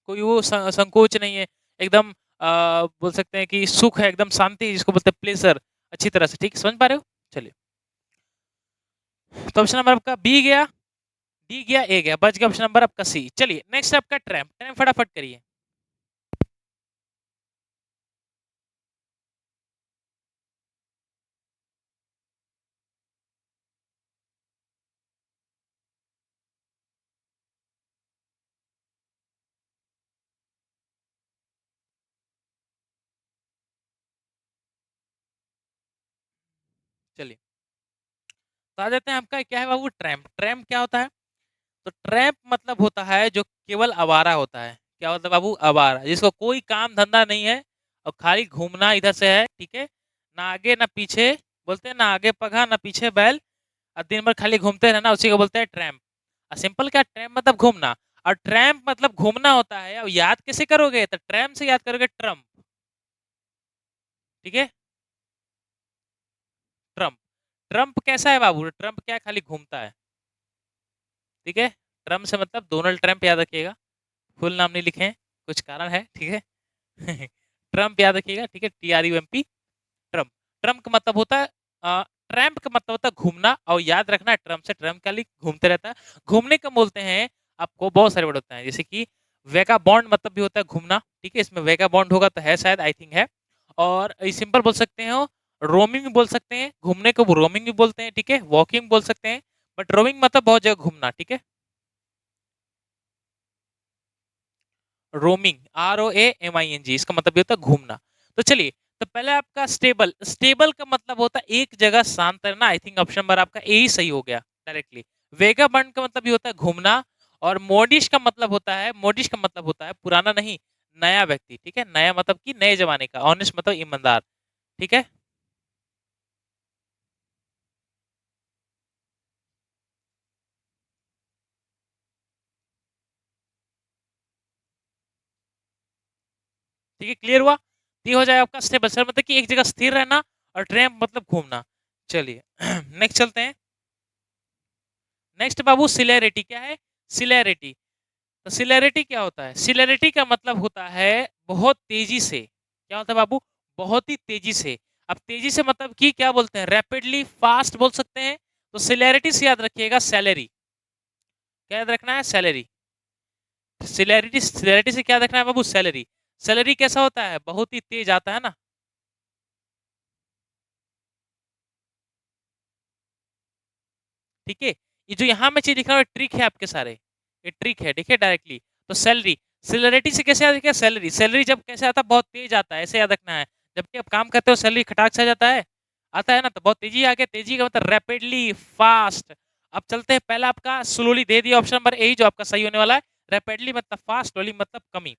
कोई वो संकोच नहीं है, एकदम बोल सकते हैं कि सुख है, एकदम शांति, जिसको बोलते हैं प्लेजर, अच्छी तरह से, ठीक समझ पा रहे हो? चलिए, तो ऑप्शन नंबर आपका बी गया, डी गया, ए गया, बच गया ऑप्शन नंबर आपका सी। चलिए नेक्स्ट आपका ट्रैम्प। ट्रैम्प फटाफट करिए। चलिए, तो आ जाते हैं आपका क्या है बाबू? ट्रैम्प। ट्रैम्प क्या होता है? तो ट्रैम्प मतलब होता है जो केवल आवारा होता है। क्या होता है बाबू? आवारा, जिसको कोई काम धंधा नहीं है और खाली घूमना इधर से है, ठीक है। ना आगे ना पीछे, बोलते हैं ना आगे पगहा ना पीछे बैल, और दिन भर खाली घूमते रहना, उसी को बोलते हैं ट्रैम्प। सिंपल क्या? ट्रैम्प मतलब घूमना। और ट्रैम्प मतलब घूमना होता है। अब याद कैसे करोगे? तो ट्रैम्प से याद करोगे ट्रम्प, ठीक है। ट्रम्प, ट्रम्प कैसा है बाबू? ट्रम्प क्या? खाली घूमता है, ठीक है। ट्रम्प से मतलब डोनाल्ड ट्रम्प याद रखिएगा, फुल नाम नहीं लिखे, कुछ कारण है, ठीक है। ट्रम्प याद रखिएगा, ठीक है, TRUMP, ट्रम्प। ट्रम्प का मतलब होता है ट्रैम्प का मतलब होता है घूमना, और याद रखना है ट्रम्प से, ट्रम्प खाली घूमते रहता है। घूमने का बोलते हैं आपको, बहुत सारे वर्ड होते हैं, जैसे कि वेगा बॉन्ड मतलब भी होता है घूमना, ठीक है। इसमें वेगा बॉन्ड होगा तो है शायद, आई थिंक है। और सिंपल बोल सकते हैं, रोमिंग भी बोल सकते हैं, घूमने को रोमिंग भी बोलते हैं, ठीक है। वॉकिंग बोल सकते हैं, बट रोमिंग मतलब बहुत जगह घूमना, ठीक है। रोमिंग, ROAMING, इसका मतलब ये होता है घूमना। तो चलिए, तो पहले आपका स्टेबल। स्टेबल का मतलब होता है एक जगह शांत रहना, आई थिंक ऑप्शन नंबर आपका ए ही सही हो गया डायरेक्टली। वेगा बंड का मतलब ये होता है घूमना। और मोडिश का मतलब होता है, मोडिश का मतलब होता है पुराना नहीं, नया व्यक्ति, ठीक है। नया मतलब कि नए जमाने का, ऑनेस्ट मतलब ईमानदार, ठीक है। ठीक है, क्लियर हुआ? तो ये हो जाएगा आपका स्टेबल सर, मतलब कि एक जगह स्थिर रहना, और ट्रैम्प मतलब घूमना। चलिए नेक्स्ट चलते हैं। नेक्स्ट बाबू सिलेरिटी क्या है? सिलेरिटी। तो सिलेरिटी क्या होता है? सिलेरिटी का मतलब होता है बहुत तेजी से। क्या होता है बाबू? बहुत ही तेजी से। अब तेजी से मतलब कि क्या बोलते हैं? रैपिडली, फास्ट बोल सकते हैं। तो सिलेरिटी से याद रखिएगा सैलरी। क्या याद रखना है? सैलरी। सिलेरिटी, सिलेरिटी से क्या रखना है बाबू? सैलरी। सैलरी कैसा होता है? बहुत ही तेज आता है ना। ठीक है, ये जो यहाँ में चीज दिख रहा है ट्रिक है आपके सारे, ये ट्रिक है, देखिए डायरेक्टली। तो सैलरी, सिलरिटी से कैसे याद रखिए? सैलरी, सैलरी जब कैसे आता है? बहुत तेज आता है, ऐसे याद रखना है। जबकि आप काम करते हो सैलरी खटाक से आ जाता है, आता है ना, तो बहुत तेजी आ गया। तेजी का मतलब रैपिडली, फास्ट। अब चलते हैं, पहला आपका स्लोली दे दिया ऑप्शन नंबर ए जो आपका सही होने वाला है। रैपिडली मतलब फास्ट, स्लोली मतलब कमी।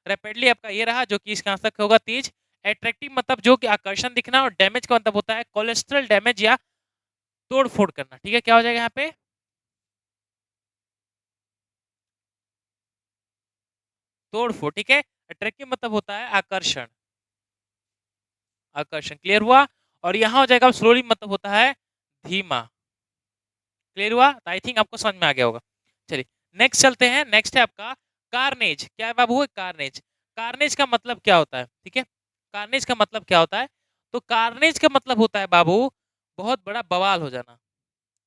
रैपिडली आपका ये रहा जो कि इसका आंसर होगा तेज। एट्रैक्टिव मतलब जो कि आकर्षण दिखना, और डैमेज का मतलब होता है कोलेस्ट्रल डैमेज या तोड़ फोड़ करना। ठीक है, क्या हो जाएगा यहाँ पे? तोड़ फोड़। ठीक है, अट्रैक्टिव मतलब होता है आकर्षण, आकर्षण। क्लियर हुआ? और यहाँ हो जाएगा स्लोली मतलब होता है धीमा। क्लियर हुआ? तो आई थिंक आपको समझ में आ गया होगा। चलिए नेक्स्ट चलते हैं। नेक्स्ट है आपका कार्नेज। क्या है बाबू? कार्नेज। कार्नेज का मतलब क्या होता है? ठीक है, कार्नेज का मतलब क्या होता है? तो कार्नेज का मतलब होता है बाबू बहुत बड़ा बवाल हो जाना।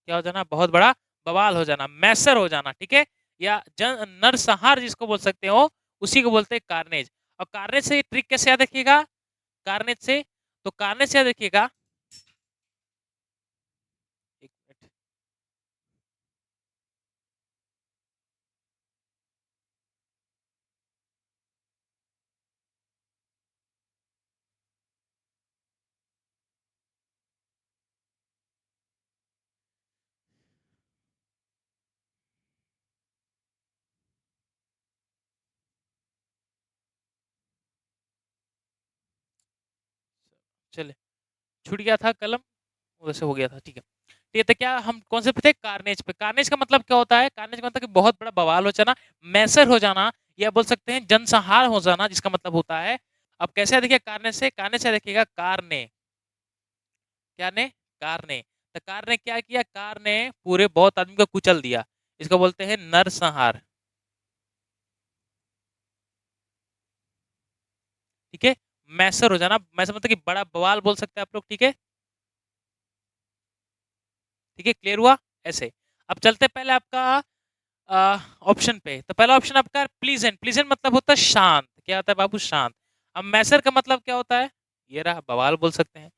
क्या हो जाना? बहुत बड़ा बवाल हो जाना, मैसर हो जाना। ठीक है, या जन नरसंहार जिसको बोल सकते हो, उसी को बोलते हैं कार्नेज। और कार्नेज से ट्रिक कैसे याद रखिएगा? कार्नेज से, तो कार्नेज से याद रखिएगा, एक मिनट, चले, छूट गया था कलम, वैसे हो गया था। ठीक है, ये तो क्या हम कौन से पे थे? कार्नेज पे। कार्नेज का मतलब क्या होता है? कार्नेज का मतलब कि बहुत बड़ा बवाल हो जाना, मैसर हो जाना, या बोल सकते हैं जनसंहार हो जाना, जिसका मतलब होता है। अब कैसे देखिए कार्नेज से? कार्नेज से देखिएगा कार ने, क्या ने? कार ने। तो कार ने क्या किया? कार ने पूरे बहुत आदमी को कुचल दिया, इसको बोलते हैं नरसंहार। ठीक है, मैसर हो जाना, मैसर मतलब कि बड़ा बवाल बोल सकते हैं आप लोग। ठीक है, ठीक है, क्लियर हुआ? ऐसे। अब चलते पहले आपका ऑप्शन पे। तो पहला ऑप्शन आपका प्लीजेंट। प्लीजेंट मतलब होता है शांत। क्या होता है बाबू? शांत। अब मैसर का मतलब क्या होता है? ये रहा, बवाल बोल सकते हैं।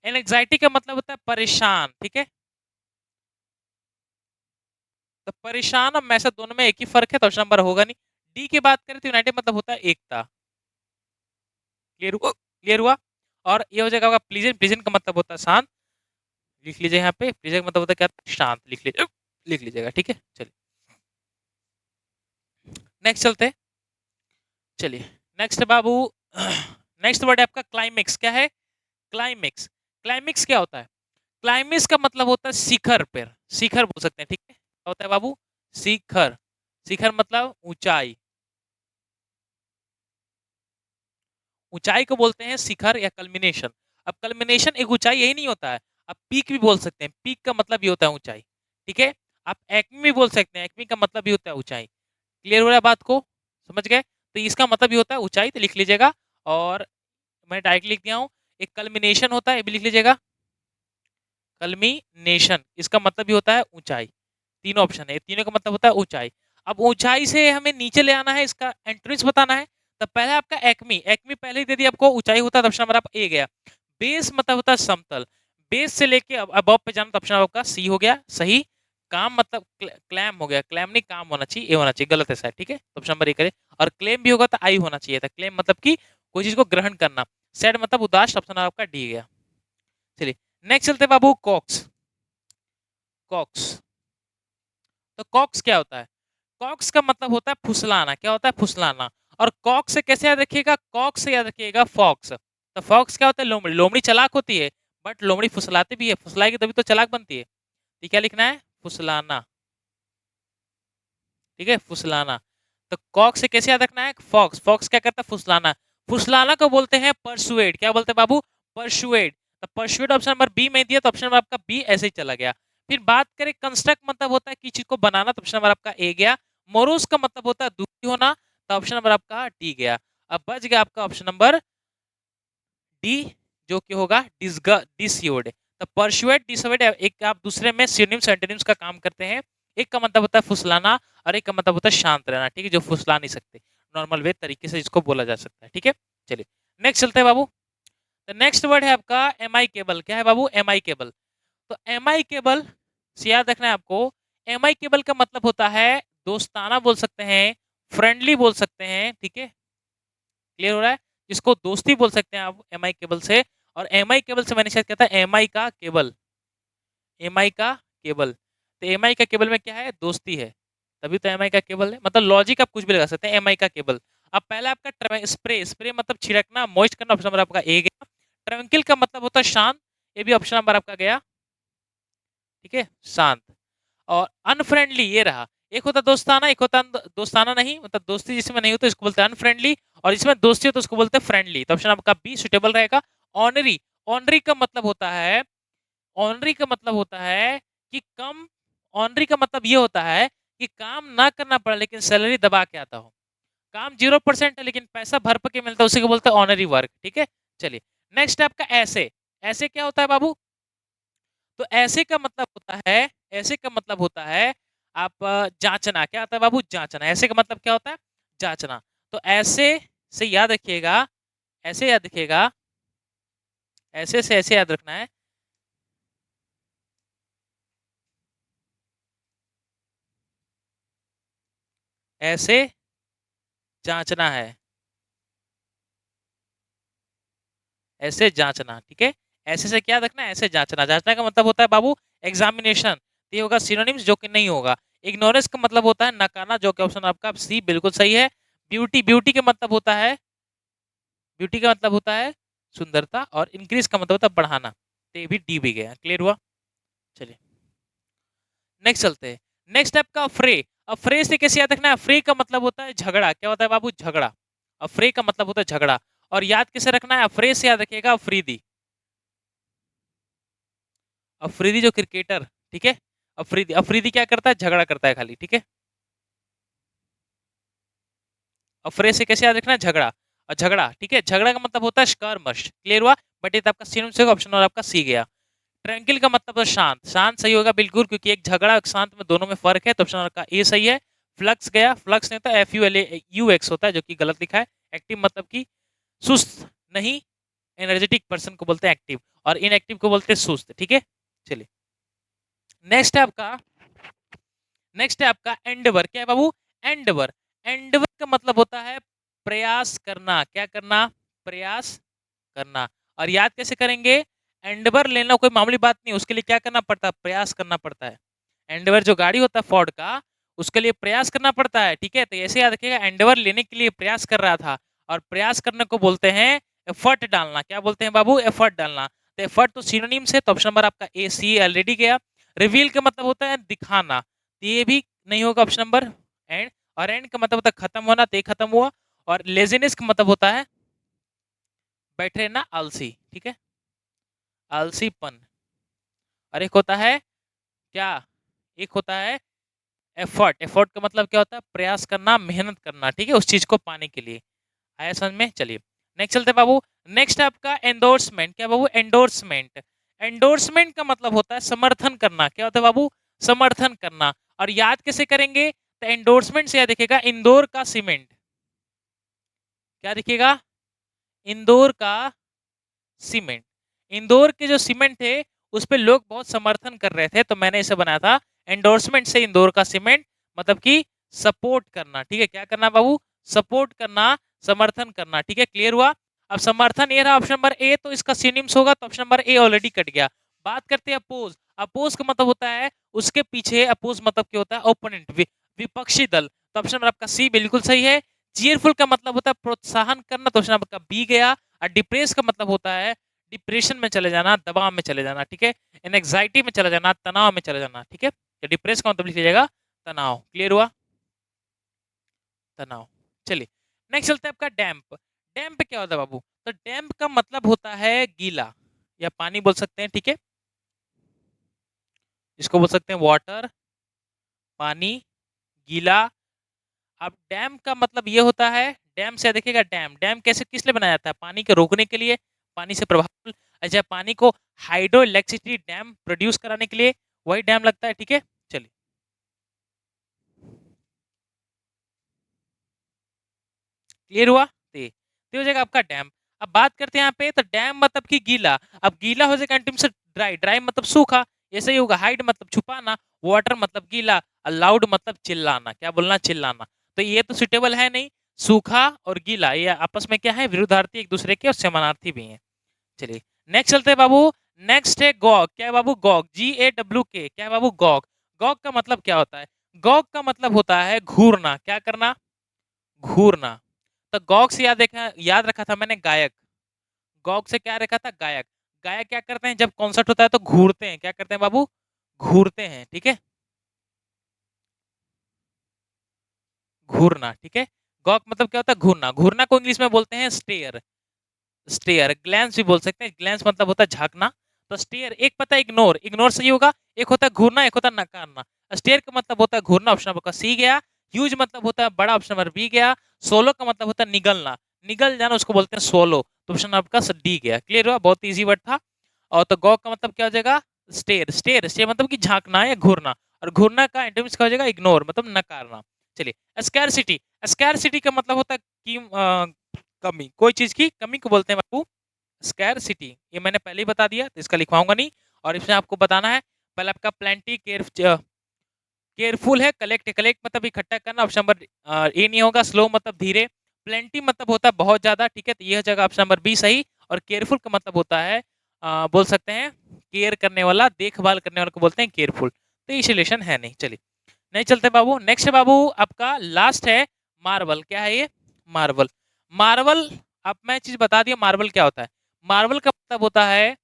एंजाइटी का मतलब होता है परेशान। ठीक है, तो परेशान और मैसर दोनों में एक ही फर्क है, तो ऑप्शन नंबर होगा नहीं। डी की बात करें तो यूनाइटेड मतलब होता है एकता। क्लियर हुआ? क्लियर हुआ? और ये हो जाएगा आपका प्लीजेंट। प्लीजेंट का मतलब होता है शांत, लिख लीजिए यहाँ पे। प्लीजेंट का मतलब होता है क्या? शांत, लिख लीजिए, लिख लीजिएगा। ठीक है, चलिए नेक्स्ट चलते हैं। चलिए नेक्स्ट बाबू, नेक्स्ट वर्ड है आपका क्लाइमेक्स। क्या है? क्लाइमेक्स। क्लाइमेक्स क्या होता है? क्लाइमेक्स का मतलब होता है शिखर पर, शिखर बोल सकते हैं। ठीक है, क्या होता है बाबू? शिखर। शिखर मतलब ऊंचाई, ऊंचाई को बोलते हैं शिखर या कल्मिनेशन। अब कल्मिनेशन एक ऊंचाई यही नहीं होता है, आप पीक भी बोल सकते हैं। पीक का मतलब ये होता है ऊंचाई। ठीक है, आप एक्मी भी बोल सकते हैं, एक्मी का मतलब ये होता है ऊंचाई। क्लियर हो रहा है बात को? समझ गए? तो इसका मतलब ये होता है ऊंचाई, तो लिख लीजिएगा। और मैं डायरेक्ट लिख दिया हूँ। एक कल्मिनेशन होता है, ये भी लिख लीजिएगा, कल्मिनेशन, इसका मतलब ये होता है ऊंचाई। तीनों ऑप्शन है, तीनों का मतलब होता है ऊंचाई। अब ऊंचाई से हमें नीचे ले आना है, इसका एंट्रेंस बताना है। तो पहले आपका एक्मी, एक्मी पहले ही दे दिया आपको, ऊंचाई होता है, ऑप्शन नंबर आप ए गया। बेस मतलब होता है समतल, बेस से लेके अब पे जाना, तो ऑप्शन आपका सी हो गया सही। काम मतलब क्लैम हो गया, क्लैम नहीं, काम होना चाहिए, ए होना चाहिए, गलत है शायद। ठीक है, तो ऑप्शन नंबर ए करे। और क्लेम भी होगा तो आई होना चाहिए था। क्लेम मतलब कि कोई चीज को ग्रहण करना, सैड मतलब उदास, ऑप्शन आपका डी गया। चलिए नेक्स्ट चलते बाबू, कॉक्स। कॉक्स, तो कॉक्स क्या होता है? कॉक्स का मतलब होता है फुसलाना। क्या होता है? फुसलाना। और कॉक्स से कैसे याद रखिएगा? कॉक्स से याद रखिएगा फॉक्स। तो फॉक्स क्या होता है? लोमड़ी। लोमड़ी चालाक होती है, बट लोमड़ी फुसलाती भी है, फुसलाएगी तभी तो चालाक बनती है। ठीक, क्या लिखना है? फुसलाना। ठीक है, फुसलाना। तो कॉक से कैसे याद रखना है? फॉक्स। फॉक्स क्या करता है? फुसलाना। फुसलाना को बोलते हैं परसुएड। क्या बोलते हैं बाबू? परसुएड। तो परसुएड ऑप्शन नंबर बी में दिया, तो ऑप्शन नंबर आपका बी ऐसे ही चला गया। फिर बात करें कंस्ट्रक्ट मतलब होता है किसी चीज को बनाना, तो ऑप्शन नंबर आपका ए गया। मोरूस का मतलब होता है दुखी होना, तो ऑप्शन नंबर आपका डी गया। अब बच गया आपका ऑप्शन नंबर डी, जो कि होगा डिस्यूड। तो परसुएड डिसवर्ड एक आप दूसरे में सिनोनिम्स एंटोनिम्स का काम करते हैं। एक का मतलब होता है फुसलाना और एक का मतलब होता है शांत रहना, ठीक है, जो फुसला नहीं सकते, नॉर्मल वे तरीके से इसको बोला जा सकता है, ठीक है। चलिए नेक्स्ट चलते हैं बाबू। तो नेक्स्ट वर्ड है आपका एम आई केबल। क्या है बाबू? M I cable. तो एम आई केबल से याद रखना है आपको, एम आई केबल का मतलब होता है दोस्ताना बोल सकते हैं, फ्रेंडली बोल सकते हैं, ठीक है, क्लियर हो रहा है, जिसको दोस्ती बोल सकते हैं आप एम आई केबल से। और एम आई केबल से मैंने शायद कहता है एम आई का केबल, एम आई का केबल। तो एम आई का केबल में क्या है? दोस्ती है, तभी तो एम आई का केबल है। मतलब लॉजिक आप कुछ भी लगा सकते हैं, एम आई का केबल। अब पहला आपका स्प्रे, स्प्रे मतलब छिड़कना, मॉइस्ट करना, ऑप्शन नंबर आपका ए गया। ट्रंकिल का मतलब होता है शांत, ये भी ऑप्शन नंबर आपका गया, ठीक है, शांत। और अनफ्रेंडली ये रहा, एक होता दोस्ताना, एक होता दोस्ताना नहीं, मतलब दोस्ती जिसमें नहीं होता इसको बोलते हैं अनफ्रेंडली, और जिसमें दोस्ती हो तो उसको बोलते हैं फ्रेंडली। तो ऑप्शन आपका बी सुटेबल रहेगा। ऑनरी, ऑनरी का मतलब होता है, ऑनरी का मतलब होता है कि कम, ऑनरी का मतलब ये होता है कि काम ना करना पड़े लेकिन सैलरी दबा के आता हो। काम 0% है लेकिन पैसा भर के मिलता है, उसी को बोलते हैं ऑनरी वर्क, ठीक है। चलिए नेक्स्ट आपका ऐसे। ऐसे क्या होता है बाबू? तो ऐसे का मतलब होता है, ऐसे का मतलब होता है आप जांचना। क्या होता है बाबू? जांचना। ऐसे का मतलब क्या होता है? जांचना। तो ऐसे से याद रखिएगा, ऐसे याद रखिएगा, ऐसे से ऐसे याद रखना है। ऐसे जांचना है, ऐसे जांचना, ठीक है। ऐसे से क्या रखना है? ऐसे जांचना। जांचना का मतलब होता है बाबू एग्जामिनेशन, ये होगा सिनोनिम्स, जो कि नहीं होगा। इग्नोरेंस का मतलब होता है नकारना, जो कि ऑप्शन आपका सी बिल्कुल सही है। ब्यूटी, ब्यूटी का मतलब होता है, ब्यूटी का मतलब होता है सुंदरता, और इंक्रीज का मतलब होता है बढ़ाना, तो ये भी डी भी गया, क्लियर हुआ। चलिए नेक्स्ट चलते हैं। नेक्स्ट आपका अफ्रे। अफ्रे से कैसे याद रखना है? अफ्रे का मतलब होता है झगड़ा। क्या होता है बाबू? झगड़ा। अफ्रे का मतलब होता है झगड़ा। और याद कैसे रखना है? अफ्रे से याद रखिएगा अफरीदी, अफरीदी जो क्रिकेटर, ठीक है, अफरीदी, अफरीदी क्या करता है? झगड़ा करता है खाली, ठीक है। अफरे से कैसे याद रखना है? झगड़ा। और झगड़ा, ठीक है, झगड़ा का मतलब होता है स्कर्मश, क्लियर हुआ। बट ये तो आपका सिनोनिम से ऑप्शन और आपका सी गया। ट्रैंकिल का मतलब है शांत, शांत सही होगा बिल्कुल, क्योंकि एक झगड़ा एक शांत में दोनों में फर्क है, तो ऑप्शन का ए सही है। फ्लक्स गया, फ्लक्स नहीं होता, F U L U x होता है, जो कि गलत लिखा है। एक्टिव मतलब कि सुस्त नहीं, एनर्जेटिक पर्सन को बोलते हैं एक्टिव, और इनएक्टिव को बोलते हैं सुस्त, ठीक है। चलिए नेक्स्ट है आपका, नेक्स्ट है आपका एंडवर। क्या है बाबू? एंडवर। एंडवर का मतलब होता है प्रयास करना। क्या करना? प्रयास करना। और याद कैसे करेंगे? एंडवर लेना कोई मामूली बात नहीं, उसके लिए क्या करना पड़ता है? प्रयास करना पड़ता है। एंडवर जो गाड़ी होता है फोर्ड का, उसके लिए प्रयास करना पड़ता है, ठीक है। तो ऐसे याद रखिएगा, एंडवर लेने के लिए प्रयास कर रहा था, और प्रयास करने को बोलते हैं एफर्ट डालना। क्या बोलते हैं बाबू? एफर्ट डालना। तो एफर्ट तो सिनोनिम से, तो ऑप्शन नंबर आपका ए सी ऑलरेडी गया। रिवील का मतलब होता है दिखाना, तो ये भी नहीं होगा ऑप्शन नंबर एंड। और एंड का मतलब होता है खत्म होना, तो खत्म हुआ। और लेजीनेस का मतलब होता है बैठे रहना, आलसी, ठीक है, आलसीपन। और एक होता है क्या? एक होता है एफर्ट। एफर्ट का मतलब क्या होता है? प्रयास करना, मेहनत करना, ठीक है, उस चीज को पाने के लिए। आया समझ में? चलिए नेक्स्ट चलते हैं बाबू। नेक्स्ट आपका एंडोर्समेंट। क्या बाबू? एंडोर्समेंट। एंडोर्समेंट का मतलब होता है समर्थन करना। क्या होता है बाबू? समर्थन करना। और याद कैसे करेंगे? तो एंडोर्समेंट से याद देखिएगा इंदौर का सीमेंट। क्या दिखेगा? इंदौर का सीमेंट। इंदौर के जो सीमेंट थे उस पर लोग बहुत समर्थन कर रहे थे, तो मैंने इसे बनाया था एंडोर्समेंट से इंदौर का सीमेंट, मतलब कि सपोर्ट करना, ठीक है। क्या करना बाबू? सपोर्ट करना, समर्थन करना, ठीक है, क्लियर हुआ। अब समर्थन ये रहा ऑप्शन नंबर ए, तो इसका सिनोनिम्स होगा, तो option number A already cut गया। बात करते हैं अपोज। अपोज का मतलब होता है उसके पीछे, अपोज मतलब क्या होता है? ओपोनेंट, विपक्षी दल, तो ऑप्शन नंबर आपका सी बिल्कुल सही है। चीयरफुल का मतलब होता है प्रोत्साहन करना, तो ऑप्शन नंबर आपका बी गया। और डिप्रेस का मतलब होता है डिप्रेशन में चले जाना, दबाव में चले जाना, ठीक है, एंजाइटी में चले जाना, तनाव में चले जाना, ठीक है। तो डिप्रेस का मतलब लिख लीजिएगा तनाव, क्लियर हुआ, तनाव। चलिए नेक्स्ट चलते हैं आपका डैम्प। डैम पे क्या होता है बाबू? तो डैम का मतलब होता है गीला, या पानी बोल सकते हैं, ठीक है, इसको बोल सकते हैं वाटर, पानी, गीला। अब डैम का मतलब ये होता है, डैम से देखिएगा, डैम डैम कैसे किस लिए बनाया जाता है? पानी के रोकने के लिए, पानी से प्रभावित, अच्छा, पानी को हाइड्रो इलेक्ट्रिसिटी डैम प्रोड्यूस कराने के लिए वही डैम लगता है, ठीक है। चलिए, क्लियर हुआ? तो ये हो जाएगा आपका डैम। अब बात करते हैं यहाँ पे, तो डैम मतलब कि गीला, अब गीला हो जाएगा अंतिम से ड्राई, ड्राई मतलब सूखा, ऐसे ही होगा। हाइड मतलब छुपाना, वाटर मतलब गीला, और लाउड मतलब चिल्लाना, क्या बोलना? चिल्लाना। तो ये तो सुटेबल है नहीं, सूखा और गीला ये आपस में क्या है? विरुद्धार्थी एक दूसरे के और समानार्थी भी हैं। चलिए नेक्स्ट चलते हैं बाबू। नेक्स्ट है गॉग। क्या है बाबू? गॉग, GAWK, क्या है बाबू? गॉग। गॉग का मतलब क्या होता है? गॉग का मतलब होता है घूरना। क्या करना? घूरना। तो गॉग से याद रखा था मैंने गायक। गॉग से क्या रखा था? गायक। गायक क्या करते हैं जब कॉन्सर्ट होता है? तो घूरते हैं। क्या करते हैं बाबू? घूरते हैं, ठीक है, घूरना, ठीक है। गॉग मतलब क्या होता है? घूरना। घूरना को इंग्लिश में बोलते हैं स्टेयर। स्टेयर, ग्लैंस भी बोल सकते हैं, ग्लैंस मतलब होता है झांकना। तो स्टेयर, एक पता है इग्नोर, इग्नोर सही होगा। एक होता है घूरना, एक होता है नकारना। स्टेयर का मतलब होता है घूरना, ऑप्शन नंबर का सी गया। ह्यूज मतलब होता है बड़ा, ऑप्शन नंबर बी गया। सोलो का मतलब होता है निगलना, निगल जाना, उसको बोलते हैं सोलो, तो ऑप्शन नंबर का डी गया। क्लियर हुआ? बहुत इजी वर्ड था। और तो गॉग का मतलब क्या हो जाएगा? स्टेयर। स्टेयर स्टेयर मतलब कि झांकना या घूरना, और घूरना का एंटोनिम्स क्या हो जाएगा? इग्नोर मतलब नकारना। चलिए, स्कैरसिटी। स्कैरसिटी का मतलब होता है कि कमी, कोई चीज की कमी को बोलते हैं बाबू स्कैरसिटी। ये मैंने पहले ही बता दिया, तो इसका लिखवाऊंगा नहीं। और इसमें आपको बताना है, पहले आपका प्लेंटी, केयरफुल है, कलेक्ट, कलेक्ट मतलब इकट्ठा करना, ऑप्शन नंबर ए नहीं होगा। स्लो मतलब धीरे। प्लेंटी मतलब होता है बहुत ज्यादा, ठीक है, तो ये हो जाएगा ऑप्शन नंबर बी सही। और केयरफुल का मतलब होता है बोल सकते हैं केयर करने वाला, देखभाल करने वाले को बोलते हैं केयरफुल। तो ये रिलेशन है नहीं। चलिए नहीं चलते बाबू। नेक्स्ट है बाबू आपका लास्ट है मार्बल। क्या है ये? मार्बल। मार्बल, अब मैं चीज बता दिया, मार्बल क्या होता है? मार्बल का मतलब होता है,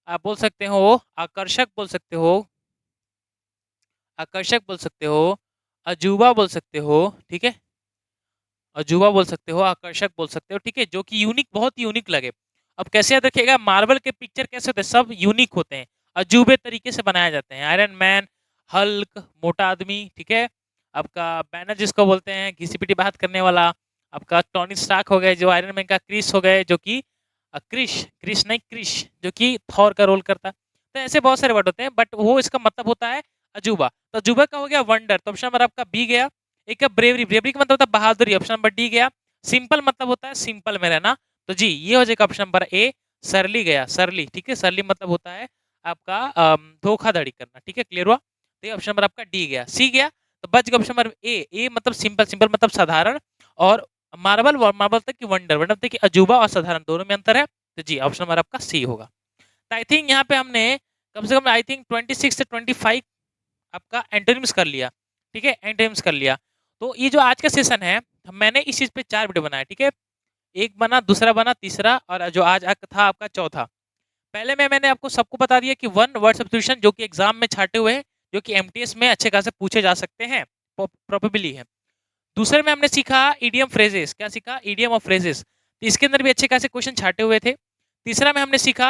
आप बोल सकते हो आकर्षक, बोल सकते हो आकर्षक, बोल सकते हो अजूबा, बोल सकते हो, ठीक है, अजूबा बोल सकते हो, आकर्षक बोल सकते हो, ठीक है, जो कि यूनिक, बहुत यूनिक लगे। अब कैसे याद रखिएगा, मार्बल के पिक्चर कैसे होते हैं? सब यूनिक होते हैं, अजूबे तरीके से बनाए जाते हैं। आयरन मैन, हल्क, मोटा आदमी, ठीक है, आपका बैनर जिसको बोलते हैं घिसी पिटी बात करने वाला, आपका टोनी स्टार्क हो गए जो आयरन मैन का, क्रिस हो गए जो कि क्रिश, क्रिश नहीं क्रिश, जो कि थॉर का रोल करता है। तो ऐसे बहुत सारे वर्ड होते हैं, बट वो इसका मतलब होता है अजूबा। तो अजूबा का हो गया वंडर, तो ऑप्शन नंबर आपका बी गया। एक है ब्रेवरी, ब्रेवरी का मतलब होता है बहादुरी, ऑप्शन नंबर डी गया। सिंपल मतलब होता है सिंपल में रहना, तो जी ये हो जाएगा ऑप्शन नंबर ए। सरली गया, सरली, ठीक है, सरली मतलब होता है आपका धोखाधड़ी करना, ठीक है, क्लियर हुआ? तो ये ऑप्शन नंबर आपका डी गया। सी गया तो बच गया ऑप्शन नंबर ए। ए मतलब सिंपल, सिंपल मतलब साधारण, और मार्बल, मार्बल तक की वंडर, वंडर तक की अजूबा और साधारण, दोनों में अंतर है। तो जी ऑप्शन नंबर आपका सी होगा। तो आई थिंक यहाँ पे हमने कम से कम आई थिंक 26 से 25 आपका एंटोनिम्स कर लिया, ठीक है, एंटोनिम्स कर लिया। तो ये जो आज का सेशन है, मैंने इस चीज पे 4 वीडियो बनाया, ठीक है, एक बना, दूसरा बना, तीसरा, और जो आज था आपका चौथा। पहले में मैंने आपको सबको बता दिया कि वन वर्ड सब्स्टिट्यूशन, जो कि एग्जाम में छाटे हुए हैं, जो कि एमटीएस में अच्छे खासे पूछे जा सकते हैं, प्रोबेबली है। दूसरे में हमने सीखा ईडियम फ्रेजेस। क्या सीखा? ईडियम और फ्रेजेस, तो इसके अंदर भी अच्छे खासे क्वेश्चन छाटे हुए थे। तीसरा में हमने सीखा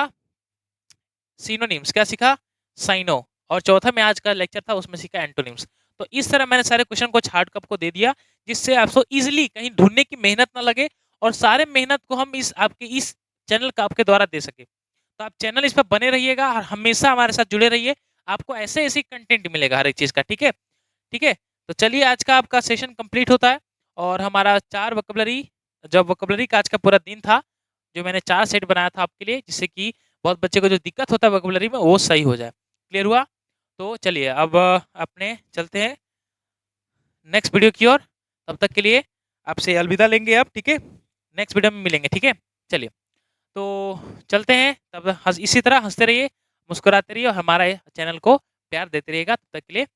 सिनोनिम्स। क्या सीखा? साइनो। और चौथा में आज का लेक्चर था, उसमें सीखा एंटोनिम्स। तो इस तरह मैंने सारे क्वेश्चन को छाट कर आपको दे दिया, जिससे आपको इजीली कहीं ढूंढने की मेहनत ना लगे, और सारे मेहनत को हम इस आपके इस चैनल का आपके द्वारा दे सके। तो आप चैनल इस पर बने रहिएगा और हमेशा हमारे साथ जुड़े रहिए, आपको ऐसे ऐसे कंटेंट मिलेगा हर एक चीज का, ठीक है, ठीक है। तो चलिए आज का आपका सेशन कंप्लीट होता है, और हमारा 4 वोकैबुलरी, जब वोकैबुलरी का आज का पूरा दिन था, जो मैंने 4 सेट बनाया था आपके लिए, जिससे कि बहुत बच्चे को जो दिक्कत होता है वोकैबुलरी में वो सही हो जाए। क्लियर हुआ? तो चलिए अब अपने चलते हैं नेक्स्ट वीडियो की ओर। तब तक के लिए आपसे अलविदा लेंगे अब, ठीक है, नेक्स्ट वीडियो में मिलेंगे, ठीक है। चलिए तो चलते हैं, तब इसी तरह हंसते रहिए, मुस्कुराते रहिए, और हमारे चैनल को प्यार देते रहिएगा। तब तक के लिए